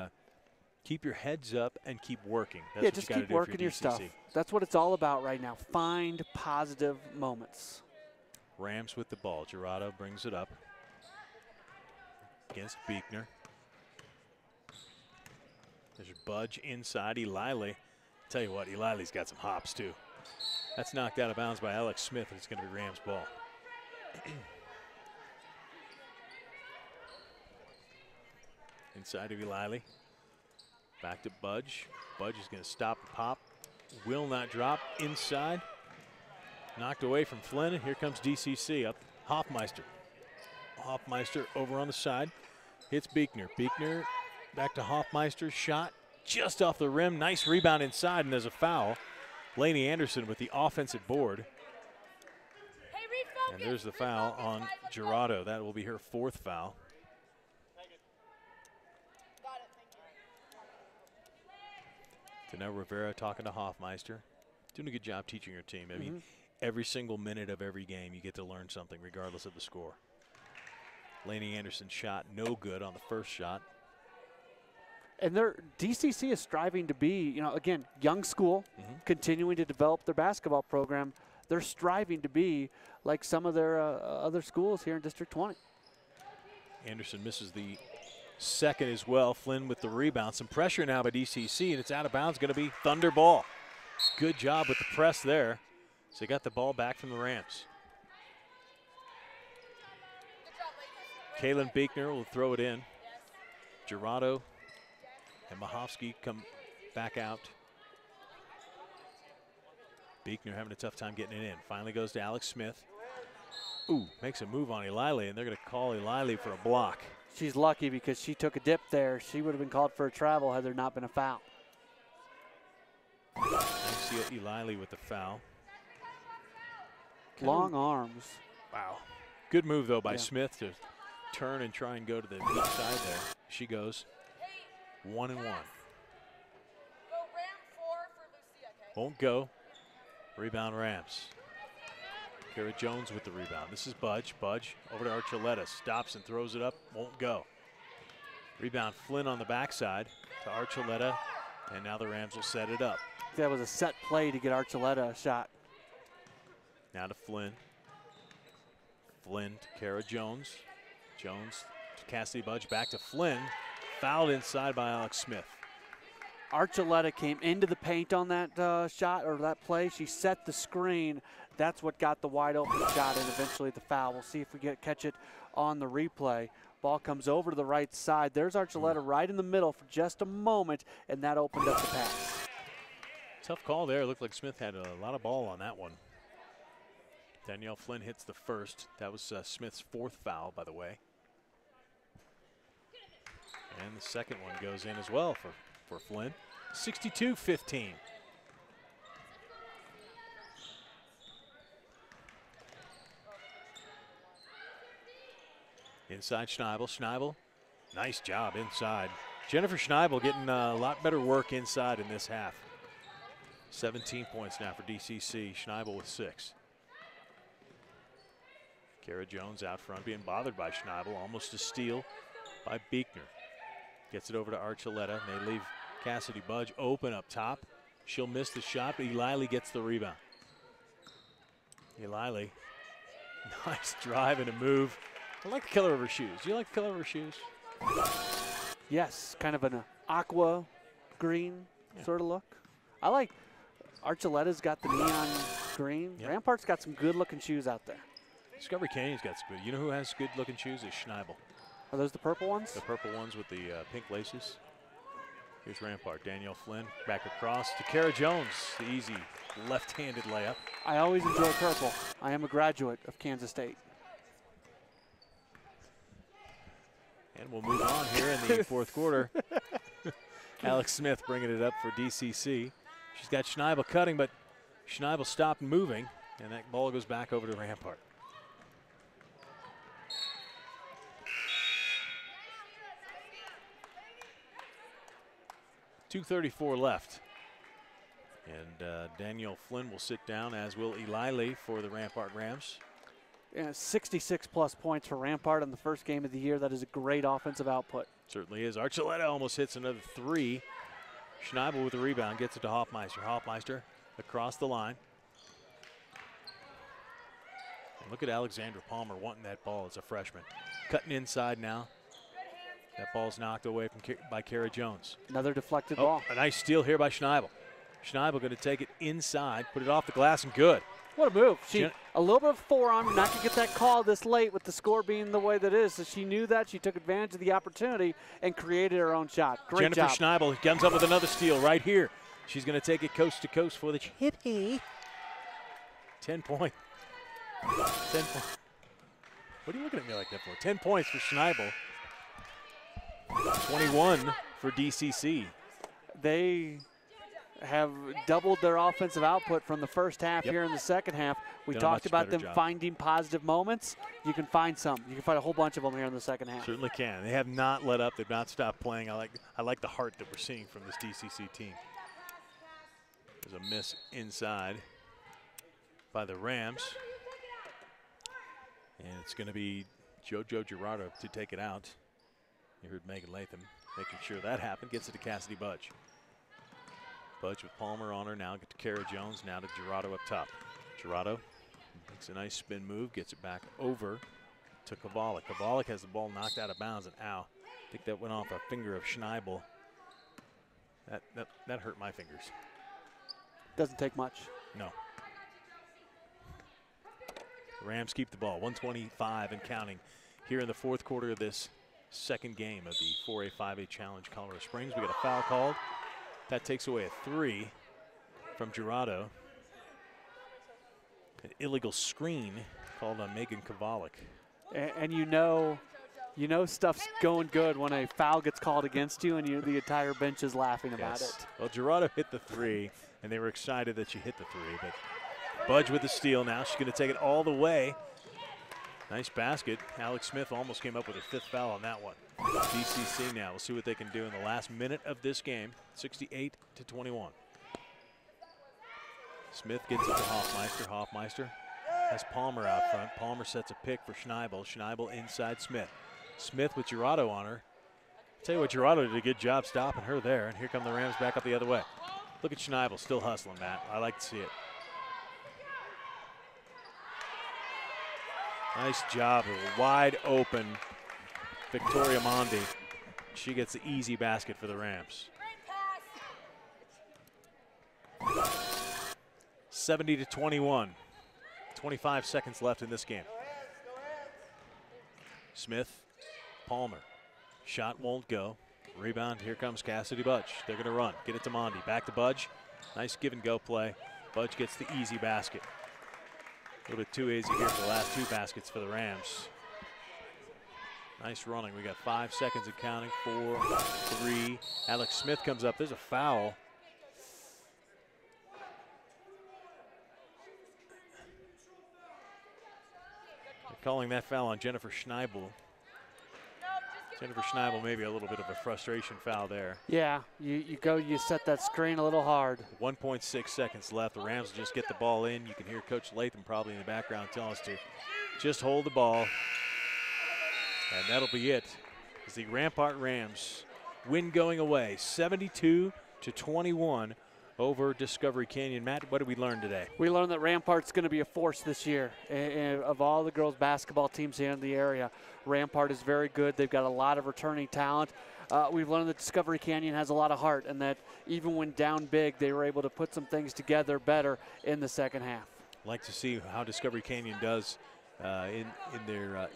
Speaker 1: keep your heads up and keep working. That's what
Speaker 2: just
Speaker 1: you gotta
Speaker 2: keep
Speaker 1: do
Speaker 2: working
Speaker 1: for
Speaker 2: your stuff. That's what it's all about right now. Find positive moments.
Speaker 1: Rams with the ball. Gerardo brings it up against Beekner. There's Budge inside. Eliley. Tell you what, Eliley's got some hops too. That's knocked out of bounds by Alex Smith, and it's going to be Rams ball. Inside of Eliley. Back to Budge. Budge is going to stop and pop. Will not drop. Inside. Knocked away from Flynn, and here comes DCC up. Hoffmeister. Hoffmeister over on the side. Hits Beekner. Beekner back to Hoffmeister. Shot just off the rim. Nice rebound inside, and there's a foul. Lainey Anderson with the offensive board. And there's the foul on Gerardo. That will be her 4th foul. Danelle Rivera talking to Hoffmeister. Doing a good job teaching her team. I mean, every single minute of every game, you get to learn something regardless of the score. Lainey Anderson's shot no good on the first shot.
Speaker 2: And DCC is striving to be, again, young school, continuing to develop their basketball program. They're striving to be like some of their other schools here in District 20.
Speaker 1: Anderson misses the second as well. Flynn with the rebound. Some pressure now by DCC, and it's out of bounds. Going to be Thunder ball. Good job with the press there. So they got the ball back from the Rams. Kaylin Beekner will throw it in. Gerardo and Mahovsky come back out. Beekner having a tough time getting it in. Finally goes to Alex Smith. Ooh, makes a move on Eliley, and they're going to call Eliley for a block.
Speaker 2: She's lucky because she took a dip there. She would have been called for a travel had there not been a foul.
Speaker 1: Nice Eliley with the foul.
Speaker 2: Long arms.
Speaker 1: Wow. Good move, though, by Smith to turn and try and go to the weak side there. She goes 1-1. Won't go. Rebound Rams. Kara Jones with the rebound. This is Budge. Budge over to Archuleta. Stops and throws it up. Won't go. Rebound Flynn on the backside to Archuleta. And now the Rams will set it up.
Speaker 2: That was a set play to get Archuleta a shot.
Speaker 1: Now to Flynn. Flynn to Kara Jones. Jones to Cassidy Budge. Back to Flynn. Fouled inside by Alex Smith.
Speaker 2: Archuleta came into the paint on that shot or that play. She set the screen. That's what got the wide open shot and eventually the foul. We'll see if we catch it on the replay. Ball comes over to the right side. There's Archuleta right in the middle for just a moment, and that opened up the pass.
Speaker 1: Tough call there. Looked like Smith had a lot of ball on that one. Danielle Flynn hits the first. That was Smith's 4th foul, by the way. And the second one goes in as well for Flynn. 62-15. Inside Schneibel. Schneibel, nice job inside. Jennifer Schneibel getting a lot better work inside in this half. 17 points now for DCC. Schneibel with 6. Kara Jones out front being bothered by Schneibel. Almost a steal by Beekner. Gets it over to Archuleta. And they leave Cassidy Budge open up top. She'll miss the shot, but Eliley gets the rebound. Eliley, nice drive and a move. I like the color of her shoes. Do you like the color of her shoes?
Speaker 2: Yes, kind of an aqua green sort of look. I like Archuleta's got the neon green.
Speaker 1: Yep.
Speaker 2: Rampart's got some good-looking shoes out there.
Speaker 1: Discovery Canyon's got some good. You know who has good-looking shoes? Is Schneibel.
Speaker 2: Are those the purple ones?
Speaker 1: The purple ones with the pink laces. Here's Rampart. Danielle Flynn back across to Kara Jones. The easy left-handed layup.
Speaker 2: I always enjoy purple. I am a graduate of Kansas State.
Speaker 1: And we'll move on here in the fourth quarter. Alex Smith bringing it up for DCC. She's got Schneibel cutting, but Schneibel stopped moving, and that ball goes back over to Rampart. .234 left. And Danielle Flynn will sit down, as will Eli Lee for the Rampart Rams.
Speaker 2: Yeah, 66-plus points for Rampart in the first game of the year. That is a great offensive output.
Speaker 1: Certainly is. Archuleta almost hits another three. Schneibel with the rebound, gets it to Hoffmeister. Hoffmeister across the line. And look at Alexandra Palmer wanting that ball as a freshman. Cutting inside now. That ball's knocked away by Kara Jones.
Speaker 2: Another deflected ball.
Speaker 1: A nice steal here by Schneibel. Schneibel going to take it inside, put it off the glass, and good.
Speaker 2: What a move. A little bit of forearm, not to get that call this late with the score being the way that it is. So she knew that. She took advantage of the opportunity and created her own shot. Great
Speaker 1: Jennifer
Speaker 2: job.
Speaker 1: Schneibel comes up with another steal right here. She's going to take it coast to coast for the Chippy. 10 point. 10 point. What are you looking at me like that for? 10 points for Schneibel. 21 for DCC.
Speaker 2: They have doubled their offensive output from the first half here in the second half. We talked about them finding positive moments. You can find some. You can find a whole bunch of them here in the second half.
Speaker 1: Certainly can. They have not let up. They've not stopped playing. I like the heart that we're seeing from this DCC team. There's a miss inside by the Rams. And it's going to be JoJo Gerardo to take it out. You heard Megan Latham making sure that happened. Gets it to Cassidy Budge. Budge with Palmer on her now. Get to Kara Jones. Now to Gerardo up top. Gerardo makes a nice spin move. Gets it back over to Kovalik. Kovalik has the ball knocked out of bounds. And ow. I think that went off a finger of Schneibel. That hurt my fingers.
Speaker 2: Doesn't take much.
Speaker 1: No. The Rams keep the ball. 125 and counting here in the fourth quarter of this second game of the 4A 5A Challenge Colorado Springs. We got a foul called. That takes away a three from Gerardo. An illegal screen called on Megan Kovalik.
Speaker 2: And you know stuff's going good when a foul gets called against you and the entire bench is laughing about it.
Speaker 1: Well, Gerardo hit the three, and they were excited that she hit the three. But Budge with the steal now. She's going to take it all the way. Nice basket. Alex Smith almost came up with her fifth foul on that one. DCC now. We'll see what they can do in the last minute of this game. 68-21. Smith gets it to Hoffmeister. Hoffmeister has Palmer out front. Palmer sets a pick for Schneibel. Schneibel inside Smith. Smith with Gerardo on her. Tell you what, Gerardo did a good job stopping her there. And here come the Rams back up the other way. Look at Schneibel still hustling, Matt. I like to see it. Nice job. Wide open Victoria Mondi. She gets the easy basket for the Rams. 70-21. 25 seconds left in this game. Smith, Palmer. Shot won't go. Rebound. Here comes Cassidy Budge. They're going to run. Get it to Mondi. Back to Budge. Nice give and go play. Budge gets the easy basket. A little bit too easy here for the last two baskets for the Rams. Nice running. We got 5 seconds of counting. 4, 3. Alex Smith comes up. There's a foul. They're calling that foul on Jennifer Schneibel. Jennifer Schneibel, maybe a little bit of a frustration foul there.
Speaker 2: Yeah, you set that screen a little hard.
Speaker 1: 1.6 seconds left. The Rams will just get the ball in. You can hear Coach Latham probably in the background telling us to just hold the ball. And that'll be it. As the Rampart Rams win going away, 72-21 over Discovery Canyon. Matt, what did we learn today?
Speaker 2: We learned that Rampart's going to be a force this year. And of all the girls basketball teams here in the area, Rampart is very good. They've got a lot of returning talent. We've learned that Discovery Canyon has a lot of heart and that even when down big, they were able to put some things together better in the second half.
Speaker 1: Like to see how Discovery Canyon does in the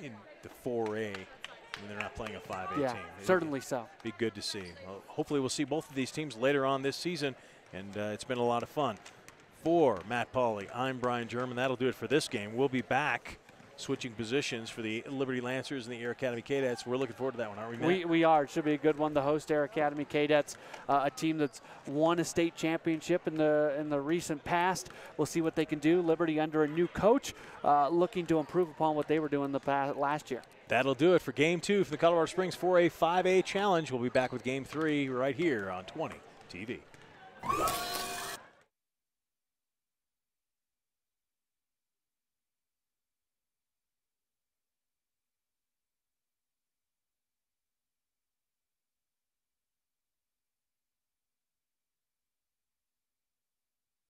Speaker 1: 4A when they're not playing a 5A
Speaker 2: yeah,
Speaker 1: team.
Speaker 2: Certainly so.
Speaker 1: Be good to see. Well, hopefully we'll see both of these teams later on this season, and it's been a lot of fun. For Matt Pauley, I'm Brian German. That'll do it for this game. We'll be back switching positions for the Liberty Lancers and the Air Academy Cadets. We're looking forward to that one, aren't we, Matt?
Speaker 2: We are. It should be a good one to host Air Academy Cadets, a team that's won a state championship in the recent past. We'll see what they can do. Liberty under a new coach, looking to improve upon what they were doing last year.
Speaker 1: That'll do it for Game 2 from the Colorado Springs 4A 5A Challenge. We'll be back with Game 3 right here on 20 TV.